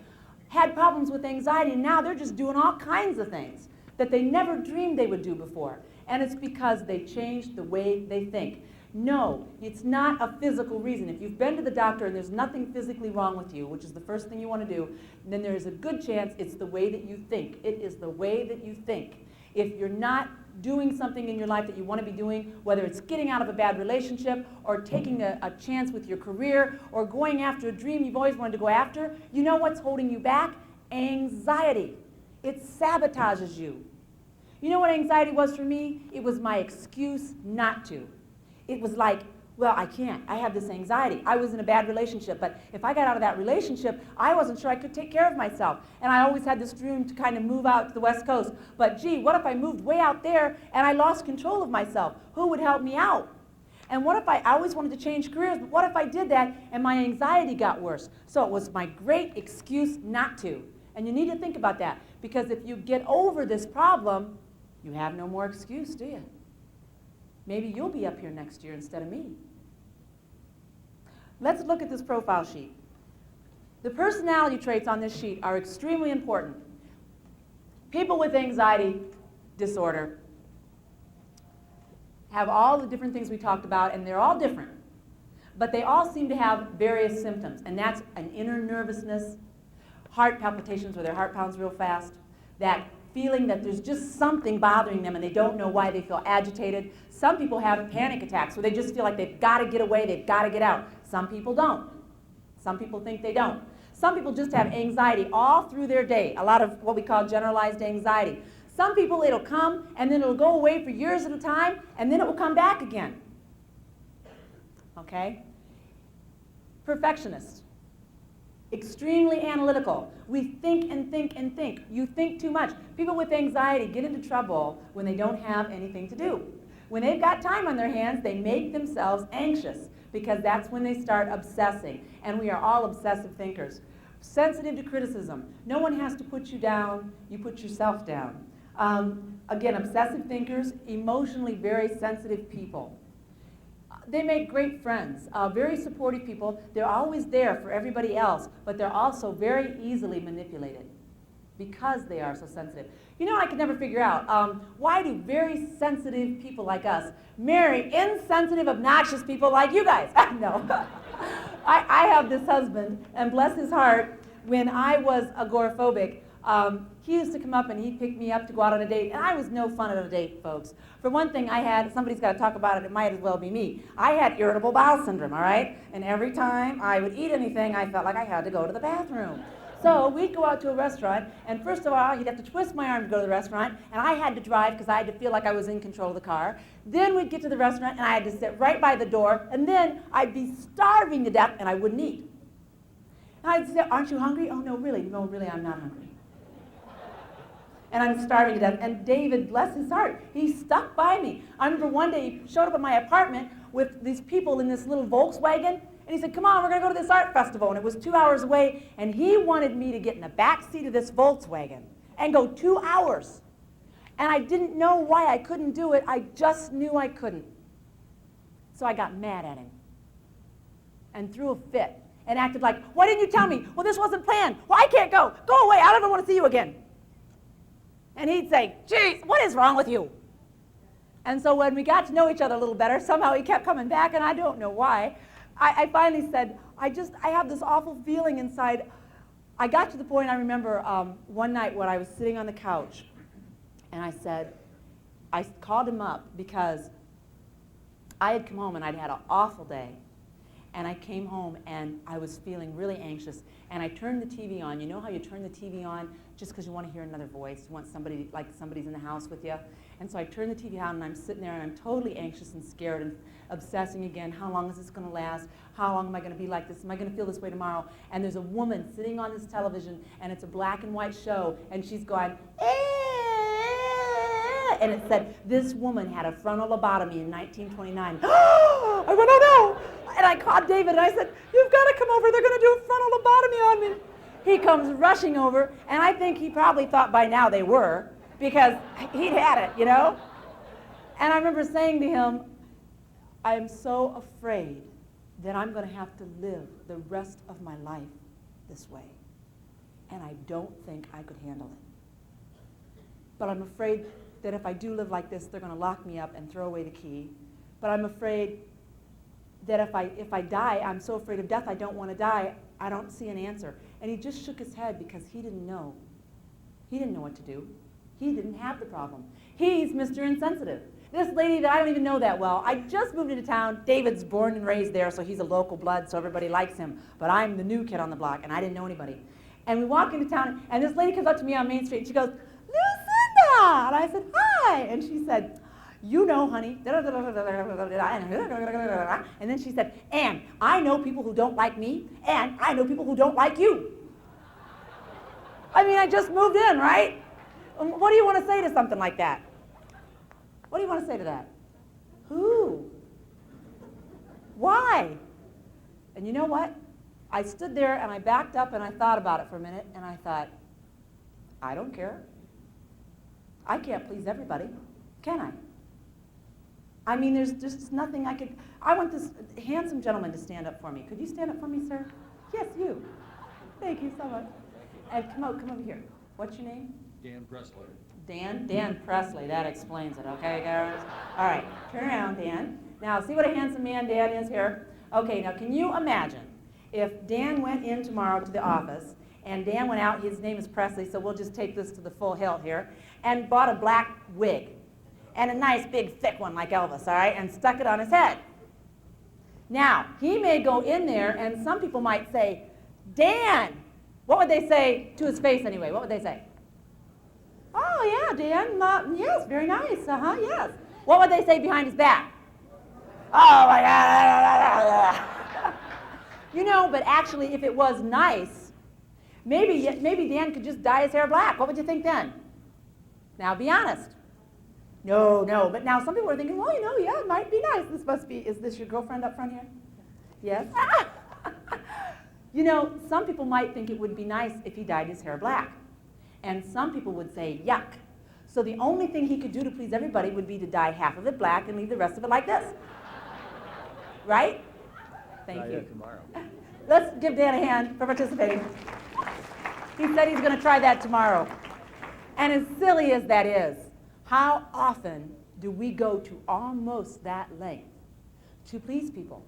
had problems with anxiety, and now they're just doing all kinds of things that they never dreamed they would do before. And it's because they changed the way they think. No, it's not a physical reason. If you've been to the doctor and there's nothing physically wrong with you, which is the first thing you want to do, then there is a good chance it's the way that you think. It is the way that you think. If you're not doing something in your life that you want to be doing, whether it's getting out of a bad relationship or taking a chance with your career or going after a dream you've always wanted to go after, you know what's holding you back? Anxiety. It sabotages you. You know what anxiety was for me? It was my excuse not to. It was like, well, I can't. I have this anxiety. I was in a bad relationship, but if I got out of that relationship, I wasn't sure I could take care of myself. And I always had this dream to kind of move out to the West Coast. But gee, what if I moved way out there and I lost control of myself? Who would help me out? And what if I always wanted to change careers, but what if I did that and my anxiety got worse? So it was my great excuse not to. And you need to think about that, because if you get over this problem, you have no more excuse, do you? Maybe you'll be up here next year instead of me. Let's look at this profile sheet. The personality traits on this sheet are extremely important. People with anxiety disorder have all the different things we talked about, and they're all different. But they all seem to have various symptoms, and that's an inner nervousness, heart palpitations where their heart pounds real fast, that feeling that there's just something bothering them and they don't know why. They feel agitated. Some people have panic attacks where they just feel like they've got to get away, they've got to get out. Some people don't. Some people think they don't. Some people just have anxiety all through their day, a lot of what we call generalized anxiety. Some people, it'll come and then it'll go away for years at a time and then it will come back again. Okay? Perfectionist. Extremely analytical. We think and think and think. You think too much. People with anxiety get into trouble when they don't have anything to do. When they've got time on their hands, they make themselves anxious because that's when they start obsessing. And we are all obsessive thinkers. Sensitive to criticism. No one has to put you down. You put yourself down. Again, obsessive thinkers, emotionally very sensitive people. They make great friends, very supportive people. They're always there for everybody else, but they're also very easily manipulated because they are so sensitive. You know, I could never figure out, why do very sensitive people like us marry insensitive, obnoxious people like you guys? No. I have this husband, and bless his heart, when I was agoraphobic, he used to come up and he'd pick me up to go out on a date, and I was no fun at a date, folks. For one thing, somebody's got to talk about it, it might as well be me. I had irritable bowel syndrome, all right? And every time I would eat anything, I felt like I had to go to the bathroom. So we'd go out to a restaurant, and first of all, he'd have to twist my arm to go to the restaurant, and I had to drive because I had to feel like I was in control of the car. Then we'd get to the restaurant, and I had to sit right by the door, and then I'd be starving to death, and I wouldn't eat. And I'd say, aren't you hungry? Oh, no, really, I'm not hungry. And I'm starving to death. And David, bless his heart, he stuck by me. I remember one day he showed up at my apartment with these people in this little Volkswagen, and he said, come on, we're going to go to this art festival. And it was 2 hours away, and he wanted me to get in the back seat of this Volkswagen and go 2 hours. And I didn't know why I couldn't do it. I just knew I couldn't. So I got mad at him and threw a fit and acted like, why didn't you tell me? Well, this wasn't planned. Well, I can't go. Go away. I don't ever want to see you again. And he'd say, geez, what is wrong with you? And so when we got to know each other a little better, somehow he kept coming back, and I don't know why. I finally said, I have this awful feeling inside. I got to the point, I remember one night when I was sitting on the couch, and I called him up because I had come home and I'd had an awful day. And I came home and I was feeling really anxious. And I turned the TV on. You know how you turn the TV on just because you want to hear another voice? You want somebody, like somebody's in the house with you? And so I turned the TV on and I'm sitting there and I'm totally anxious and scared and obsessing again. How long is this going to last? How long am I going to be like this? Am I going to feel this way tomorrow? And there's a woman sitting on this television and it's a black and white show and she's going, and it said, this woman had a frontal lobotomy in 1929. I went, oh no! And I called David and I said, you've got to come over, they're going to do a frontal lobotomy on me. He comes rushing over, and I think he probably thought by now they were, because he'd had it, you know? And I remember saying to him, I am so afraid that I'm going to have to live the rest of my life this way. And I don't think I could handle it. But I'm afraid that if I do live like this, they're going to lock me up and throw away the key. But I'm afraid that if I die, I'm so afraid of death, I don't want to die. I don't see an answer. And he just shook his head because he didn't know. He didn't know what to do. He didn't have the problem. He's Mr. Insensitive. This lady that I don't even know that well, I just moved into town. David's born and raised there, so he's a local blood, so everybody likes him. But I'm the new kid on the block, and I didn't know anybody. And we walk into town, and this lady comes up to me on Main Street, and she goes, Lucinda! And I said, hi! And she said, you know, honey, and then she said, and I know people who don't like me, and I know people who don't like you. I mean, I just moved in, right? What do you want to say to something like that? What do you want to say to that? Who? Why? And you know what? I stood there and I backed up and I thought about it for a minute, and I thought, I don't care. I can't please everybody, can I? I mean, there's just nothing I could. I want this handsome gentleman to stand up for me. Could you stand up for me, sir? Yes, you. Thank you so much. And come over here. What's your name? Dan Presley. Dan Presley. That explains it, okay, guys? All right, turn around, Dan. Now, see what a handsome man Dan is here? Okay, now can you imagine if Dan went in tomorrow to the office, and Dan went out, his name is Presley, so we'll just take this to the full hilt here, and bought a black wig, and a nice big thick one like Elvis, all right, and stuck it on his head. Now, he may go in there, and some people might say, Dan, what would they say to his face anyway? What would they say? Oh, yeah, Dan, yes, very nice, yes. What would they say behind his back? Oh, my God. You know, but actually, if it was nice, maybe Dan could just dye his hair black. What would you think then? Now, be honest. No, but now some people are thinking, well, you know, yeah, it might be nice. This must be, is this your girlfriend up front here? Yes? You know, some people might think it would be nice if he dyed his hair black. And some people would say, yuck. So the only thing he could do to please everybody would be to dye half of it black and leave the rest of it like this. Right? Thank you. Tomorrow. Let's give Dan a hand for participating. He said he's going to try that tomorrow. And as silly as that is, how often do we go to almost that length to please people?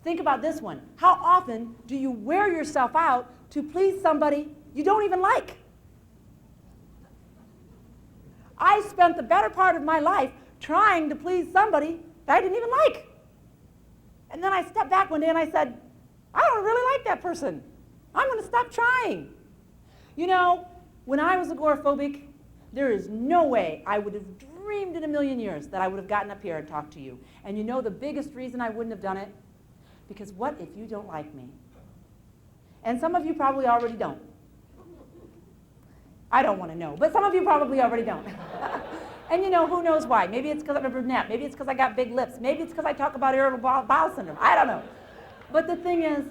Think about this one. How often do you wear yourself out to please somebody you don't even like? I spent the better part of my life trying to please somebody that I didn't even like. And then I stepped back one day and I said, I don't really like that person. I'm going to stop trying. You know, when I was agoraphobic, there is no way I would have dreamed in a million years that I would have gotten up here and talked to you. And you know the biggest reason I wouldn't have done it? Because what if you don't like me? And some of you probably already don't. I don't want to know, but some of you probably already don't. And you know, who knows why? Maybe it's because I'm a brunette. Maybe it's because I got big lips. Maybe it's because I talk about irritable bowel syndrome. I don't know. But the thing is,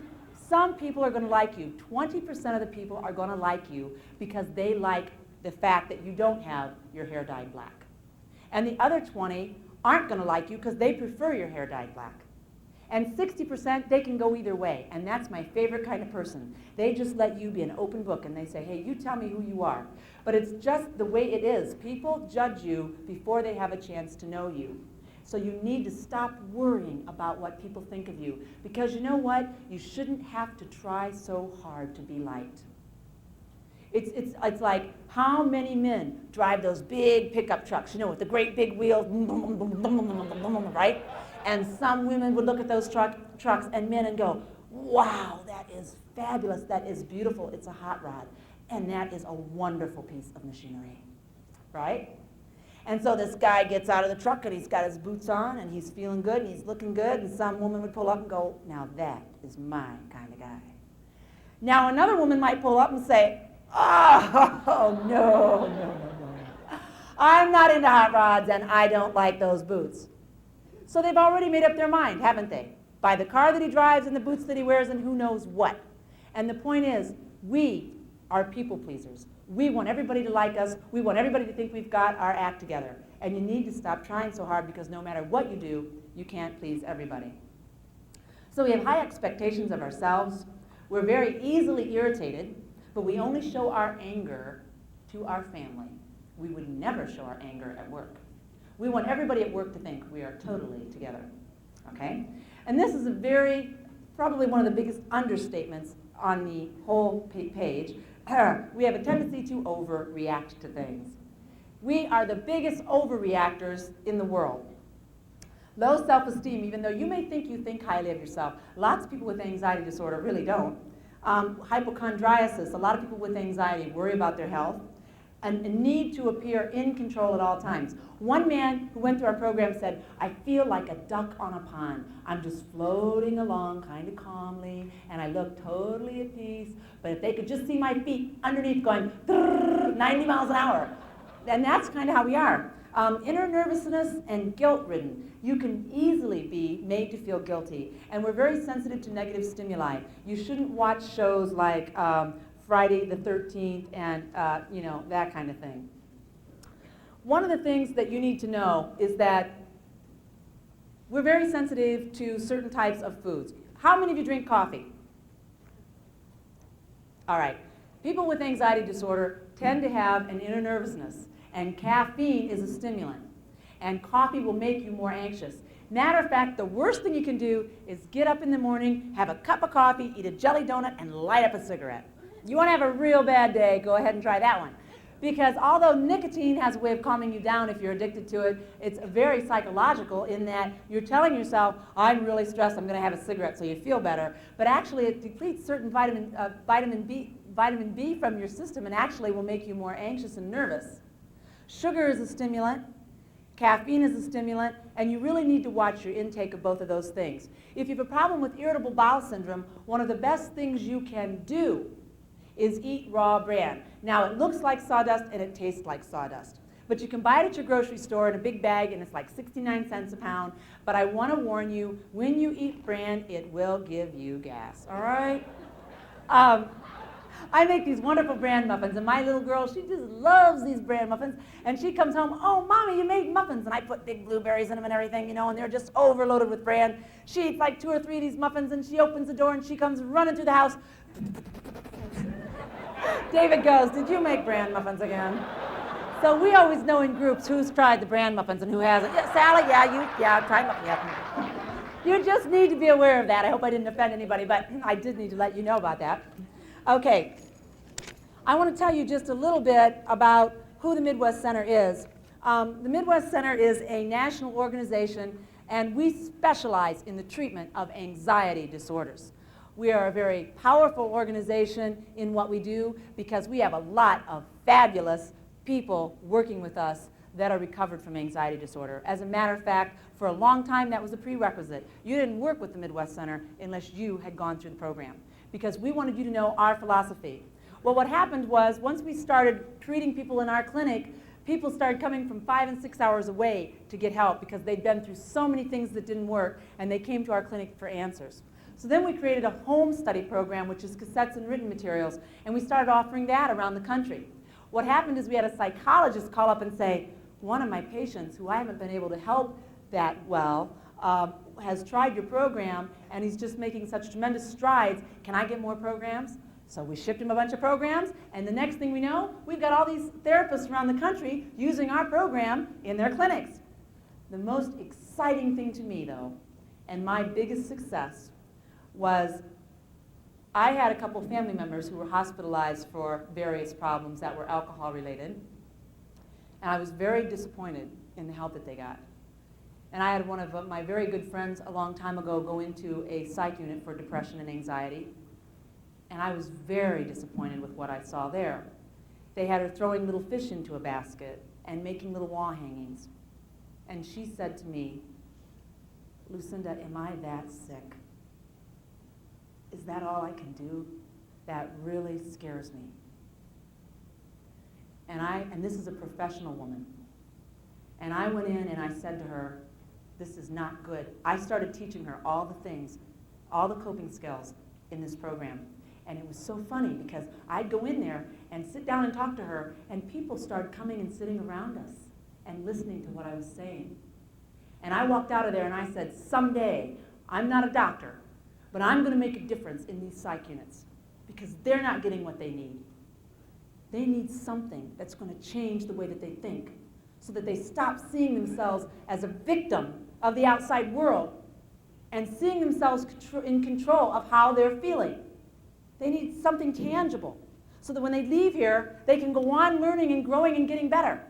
some people are going to like you. 20% of the people are going to like you because they like the fact that you don't have your hair dyed black. And the other 20 aren't going to like you because they prefer your hair dyed black. And 60%, they can go either way. And that's my favorite kind of person. They just let you be an open book and they say, hey, you tell me who you are. But it's just the way it is. People judge you before they have a chance to know you. So you need to stop worrying about what people think of you. Because you know what? You shouldn't have to try so hard to be liked. It's like how many men drive those big pickup trucks, you know, with the great big wheels, right? And some women would look at those trucks and men and go, wow, that is fabulous, that is beautiful, it's a hot rod. And that is a wonderful piece of machinery, right? And so this guy gets out of the truck and he's got his boots on and he's feeling good and he's looking good, and some woman would pull up and go, now that is my kind of guy. Now another woman might pull up and say, oh, no. I'm not into hot rods and I don't like those boots. So they've already made up their mind, haven't they? By the car that he drives and the boots that he wears and who knows what. And the point is, we are people pleasers. We want everybody to like us. We want everybody to think we've got our act together. And you need to stop trying so hard because no matter what you do, you can't please everybody. So we have high expectations of ourselves. We're very easily irritated, but we only show our anger to our family. We would never show our anger at work. We want everybody at work to think we are totally together, okay? And this is probably one of the biggest understatements on the whole page. We have a tendency to overreact to things. We are the biggest overreactors in the world. Low self-esteem, even though you may think you think highly of yourself, lots of people with anxiety disorder really don't. Hypochondriasis, a lot of people with anxiety worry about their health and need to appear in control at all times. One man who went through our program said, I feel like a duck on a pond. I'm just floating along kind of calmly, and I look totally at peace, but if they could just see my feet underneath going 90 miles an hour. And that's kind of how we are. Inner nervousness and guilt-ridden. You can easily be made to feel guilty, and we're very sensitive to negative stimuli. You shouldn't watch shows like Friday the 13th and that kind of thing. One of the things that you need to know is that we're very sensitive to certain types of foods. How many of you drink coffee? All right. People with anxiety disorder tend to have an inner nervousness, and caffeine is a stimulant, and coffee will make you more anxious. Matter of fact, the worst thing you can do is get up in the morning, have a cup of coffee, eat a jelly donut, and light up a cigarette. You want to have a real bad day, go ahead and try that one. Because although nicotine has a way of calming you down if you're addicted to it, it's very psychological in that you're telling yourself, I'm really stressed, I'm going to have a cigarette so you feel better. But actually it depletes certain vitamin B from your system and actually will make you more anxious and nervous. Sugar is a stimulant, caffeine is a stimulant, and you really need to watch your intake of both of those things. If you have a problem with irritable bowel syndrome, one of the best things you can do is eat raw bran. Now it looks like sawdust and it tastes like sawdust. But you can buy it at your grocery store in a big bag and it's like 69 cents a pound. But I want to warn you, when you eat bran, it will give you gas, all right? I make these wonderful bran muffins, and my little girl, she just loves these bran muffins, and she comes home, oh, Mommy, you made muffins, and I put big blueberries in them and everything, you know, and they're just overloaded with bran. She eats like 2 or 3 of these muffins, and she opens the door, and she comes running through the house. David goes, did you make bran muffins again? So we always know in groups who's tried the bran muffins and who hasn't. Yeah, Sally, try muffins. Yeah. You just need to be aware of that. I hope I didn't offend anybody, but I did need to let you know about that. Okay, I want to tell you just a little bit about who the Midwest Center is. The Midwest Center is a national organization, and we specialize in the treatment of anxiety disorders. We are a very powerful organization in what we do because we have a lot of fabulous people working with us that are recovered from anxiety disorder. As a matter of fact, for a long time that was a prerequisite. You didn't work with the Midwest Center unless you had gone through the program, because we wanted you to know our philosophy. Well, what happened was, once we started treating people in our clinic, people started coming from 5 and 6 hours away to get help because they'd been through so many things that didn't work, and they came to our clinic for answers. So then we created a home study program, which is cassettes and written materials, and we started offering that around the country. What happened is we had a psychologist call up and say, one of my patients, who I haven't been able to help that well, has tried your program, and he's just making such tremendous strides. Can I get more programs? So we shipped him a bunch of programs, and the next thing we know, we've got all these therapists around the country using our program in their clinics. The most exciting thing to me, though, and my biggest success, was I had a couple family members who were hospitalized for various problems that were alcohol-related, and I was very disappointed in the help that they got. And I had one of my very good friends a long time ago go into a psych unit for depression and anxiety, and I was very disappointed with what I saw there. They had her throwing little fish into a basket and making little wall hangings. And she said to me, Lucinda, am I that sick? Is that all I can do? That really scares me. And this is a professional woman. And I went in and I said to her, this is not good. I started teaching her all the things, all the coping skills in this program. And it was so funny because I'd go in there and sit down and talk to her, and people started coming and sitting around us and listening to what I was saying. And I walked out of there and I said, someday, I'm not a doctor, but I'm going to make a difference in these psych units because they're not getting what they need. They need something that's going to change the way that they think so that they stop seeing themselves as a victim of the outside world and seeing themselves in control of how they're feeling. They need something tangible so that when they leave here, they can go on learning and growing and getting better.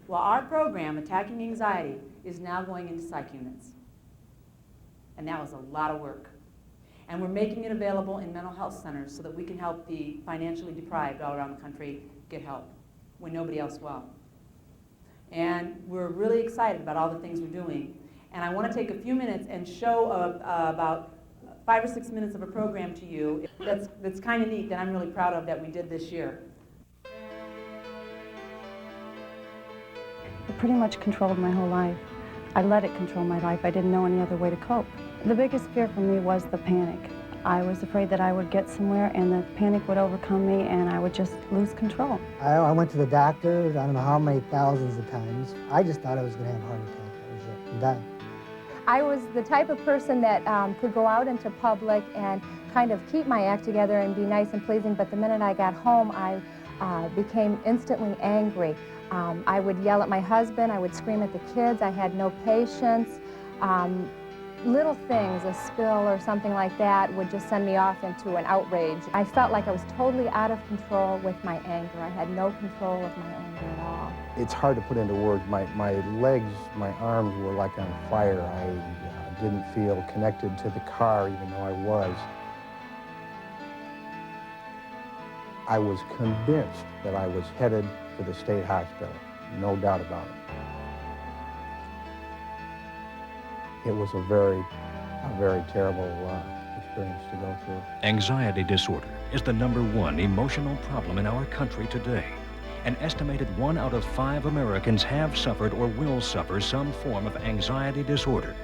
Well, our program, Attacking Anxiety, is now going into psych units. And that was a lot of work. And we're making it available in mental health centers so that we can help the financially deprived all around the country get help when nobody else will. And we're really excited about all the things we're doing. And I want to take a few minutes and show about 5 or 6 minutes of a program to you that's kind of neat that I'm really proud of that we did this year. It pretty much controlled my whole life. I let it control my life. I didn't know any other way to cope. The biggest fear for me was the panic. I was afraid that I would get somewhere and the panic would overcome me and I would just lose control. I went to the doctor, I don't know how many thousands of times. I just thought I was going to have a heart attack. That was it. I'm done. I was the type of person that could go out into public and kind of keep my act together and be nice and pleasing, but the minute I got home, I became instantly angry. I would yell at my husband, I would scream at the kids, I had no patience. Little things, a spill or something like that, would just send me off into an outrage. I felt like I was totally out of control with my anger. I had no control of my anger at all. It's hard to put into words. My legs, my arms were like on fire. I didn't feel connected to the car even though I was. I was convinced that I was headed for the state hospital, no doubt about it. It was a very terrible experience to go through. Anxiety disorder is the #1 emotional problem in our country today. An estimated 1 out of 5 Americans have suffered or will suffer some form of anxiety disorder.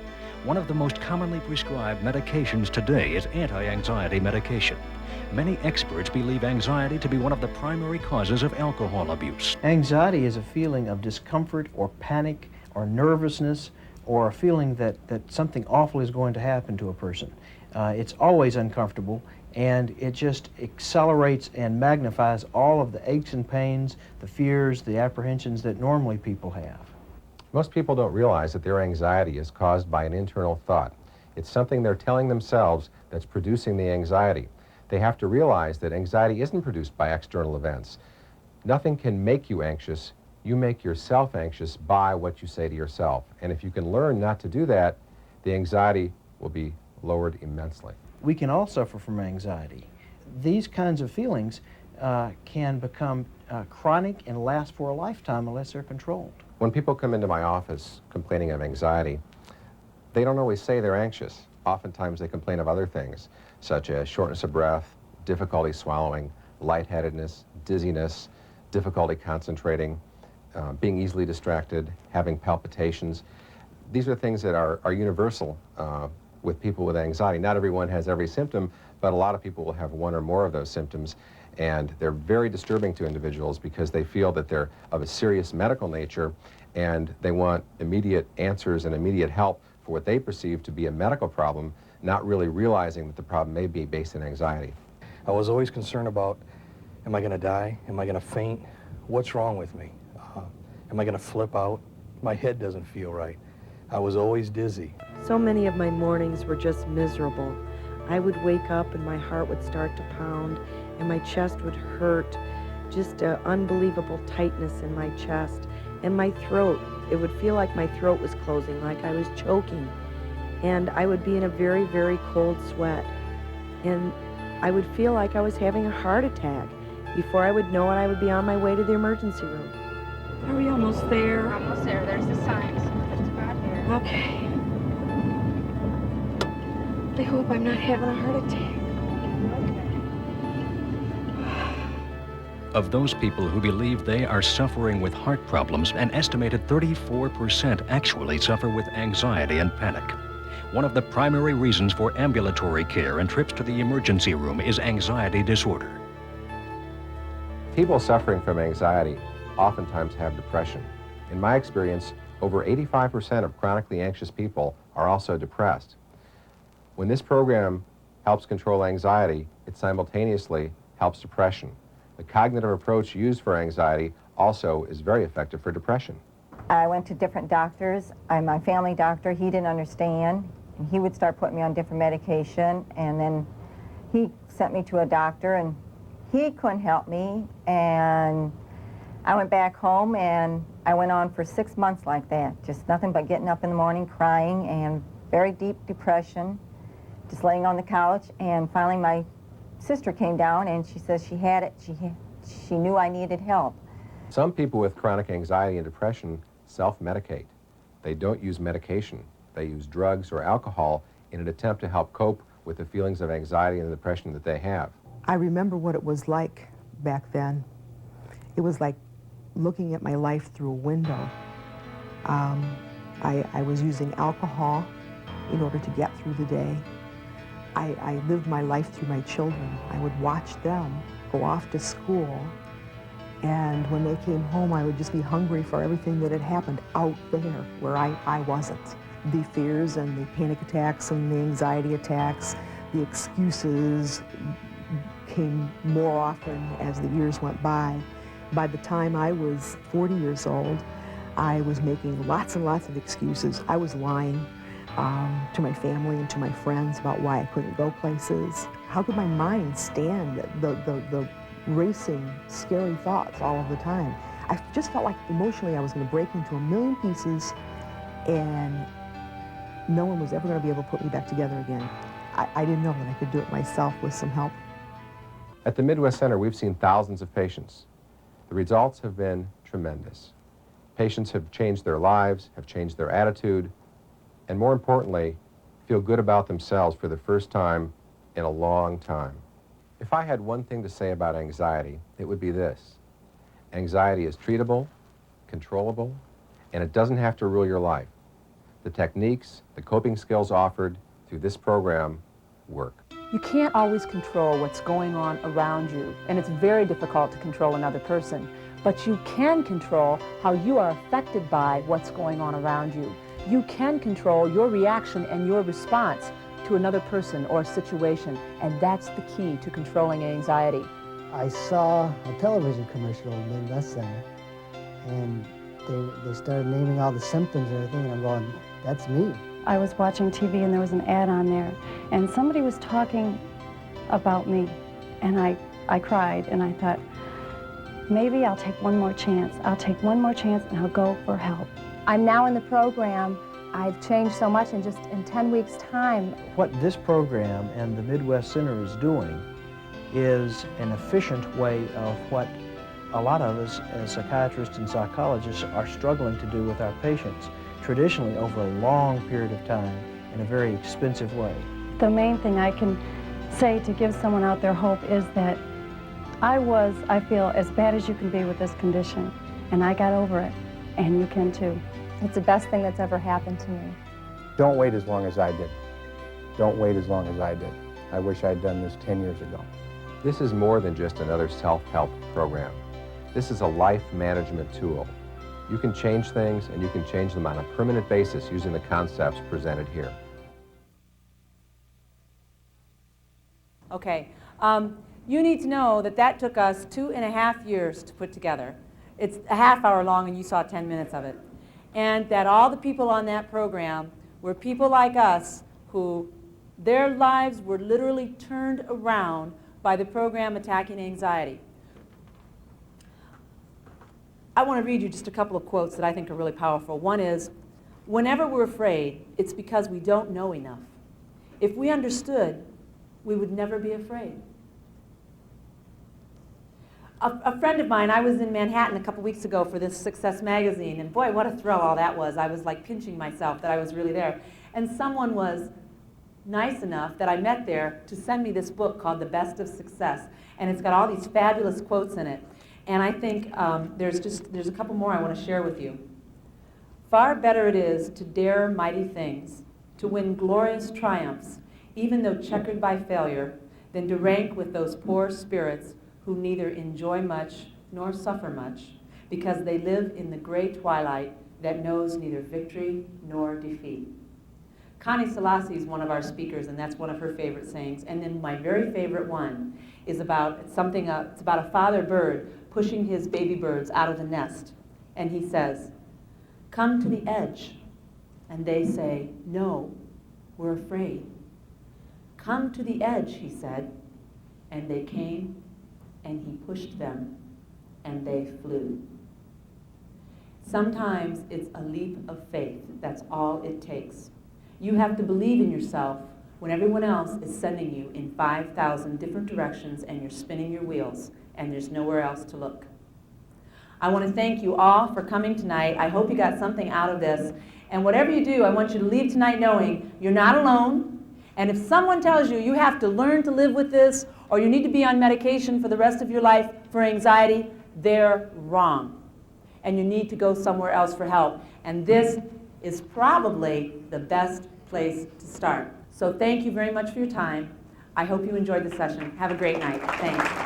One of the most commonly prescribed medications today is anti-anxiety medication. Many experts believe anxiety to be one of the primary causes of alcohol abuse. Anxiety is a feeling of discomfort or panic or nervousness or a feeling that something awful is going to happen to a person. It's always uncomfortable, and it just accelerates and magnifies all of the aches and pains, the fears, the apprehensions that normally people have. Most people don't realize that their anxiety is caused by an internal thought. It's something they're telling themselves that's producing the anxiety. They have to realize that anxiety isn't produced by external events. Nothing can make you anxious. You make yourself anxious by what you say to yourself. And if you can learn not to do that, the anxiety will be lowered immensely. We can all suffer from anxiety. These kinds of feelings can become chronic and last for a lifetime unless they're controlled. When people come into my office complaining of anxiety, they don't always say they're anxious. Oftentimes they complain of other things, such as shortness of breath, difficulty swallowing, lightheadedness, dizziness, difficulty concentrating, being easily distracted, having palpitations. These are things that are universal with people with anxiety. Not everyone has every symptom, but a lot of people will have one or more of those symptoms, and they're very disturbing to individuals because they feel that they're of a serious medical nature and they want immediate answers and immediate help for what they perceive to be a medical problem, not really realizing that the problem may be based in anxiety. I was always concerned about, am I going to die? Am I going to faint? What's wrong with me? Am I going to flip out? My head doesn't feel right. I was always dizzy. So many of my mornings were just miserable. I would wake up and my heart would start to pound and my chest would hurt, just an unbelievable tightness in my chest. And my throat, it would feel like my throat was closing, like I was choking. And I would be in a very, very cold sweat. And I would feel like I was having a heart attack. Before I would know it, I would be on my way to the emergency room. Are we almost there? We're almost there. There's the signs. Just about here. Okay. I hope I'm not having a heart attack. Of those people who believe they are suffering with heart problems, an estimated 34% actually suffer with anxiety and panic. One of the primary reasons for ambulatory care and trips to the emergency room is anxiety disorder. People suffering from anxiety oftentimes have depression. In my experience, over 85% of chronically anxious people are also depressed. When this program helps control anxiety, it simultaneously helps depression. The cognitive approach used for anxiety also is very effective for depression. I went to different doctors. My family doctor, he didn't understand. And he would start putting me on different medication, and then he sent me to a doctor, and he couldn't help me. And I went back home, and I went on for 6 months like that. Just nothing but getting up in the morning, crying, and very deep depression, just laying on the couch. And finally my sister came down, and she says she had it. She knew I needed help. Some people with chronic anxiety and depression self-medicate. They don't use medication. They use drugs or alcohol in an attempt to help cope with the feelings of anxiety and depression that they have. I remember what it was like back then. It was like looking at my life through a window. I was using alcohol in order to get through the day. I lived my life through my children. I would watch them go off to school, and when they came home, I would just be hungry for everything that had happened out there where I wasn't. The fears and the panic attacks and the anxiety attacks, the excuses came more often as the years went by. By the time I was 40 years old, I was making lots and lots of excuses. I was lying to my family and to my friends about why I couldn't go places. How could my mind stand the racing, scary thoughts all of the time? I just felt like emotionally I was going to break into a million pieces, and no one was ever going to be able to put me back together again. I didn't know that I could do it myself with some help. At the Midwest Center, we've seen thousands of patients. The results have been tremendous. Patients have changed their lives, have changed their attitude, and more importantly, feel good about themselves for the first time in a long time. If I had one thing to say about anxiety, it would be this. Anxiety is treatable, controllable, and it doesn't have to rule your life. The techniques, the coping skills offered through this program work. You can't always control what's going on around you, and it's very difficult to control another person. But you can control how you are affected by what's going on around you. You can control your reaction and your response to another person or situation, and that's the key to controlling anxiety. I saw a television commercial in the Midwest Center, and they started naming all the symptoms and everything, and I'm going, that's me. I was watching TV and there was an ad on there, and somebody was talking about me, and I cried, and I thought, maybe I'll take one more chance. I'll take one more chance and I'll go for help. I'm now in the program. I've changed so much in just 10 weeks' time. What this program and the Midwest Center is doing is an efficient way of what a lot of us as psychiatrists and psychologists are struggling to do with our patients, traditionally over a long period of time in a very expensive way. The main thing I can say to give someone out there hope is that I feel, as bad as you can be with this condition, and I got over it, and you can too. It's the best thing that's ever happened to me. Don't wait as long as I did. Don't wait as long as I did. I wish I'd done this 10 years ago. This is more than just another self-help program. This is a life management tool. You can change things, and you can change them on a permanent basis using the concepts presented here. Okay, you need to know that that took us 2.5 years to put together. It's a half hour long, and you saw 10 minutes of it. And that all the people on that program were people like us who their lives were literally turned around by the program Attacking Anxiety. I want to read you just a couple of quotes that I think are really powerful. One is, whenever we're afraid, it's because we don't know enough. If we understood, we would never be afraid. A friend of mine, I was in Manhattan a couple weeks ago for this Success magazine, and boy, what a thrill all that was. I was like pinching myself that I was really there. And someone was nice enough that I met there to send me this book called The Best of Success, and it's got all these fabulous quotes in it. And I think there's a couple more I want to share with you. Far better it is to dare mighty things, to win glorious triumphs, even though checkered by failure, than to rank with those poor spirits who neither enjoy much nor suffer much, because they live in the gray twilight that knows neither victory nor defeat. Connie Selassie is one of our speakers, and that's one of her favorite sayings. And then my very favorite one is about it's about a father bird pushing his baby birds out of the nest. And he says, "Come to the edge." And they say, "No, we're afraid." "Come to the edge," he said. And they came, and he pushed them, and they flew. Sometimes it's a leap of faith. That's all it takes. You have to believe in yourself when everyone else is sending you in 5,000 different directions and you're spinning your wheels and there's nowhere else to look. I want to thank you all for coming tonight. I hope you got something out of this. And whatever you do, I want you to leave tonight knowing you're not alone. And if someone tells you you have to learn to live with this or you need to be on medication for the rest of your life for anxiety, they're wrong. And you need to go somewhere else for help. And this is probably the best place to start. So thank you very much for your time. I hope you enjoyed the session. Have a great night. Thanks.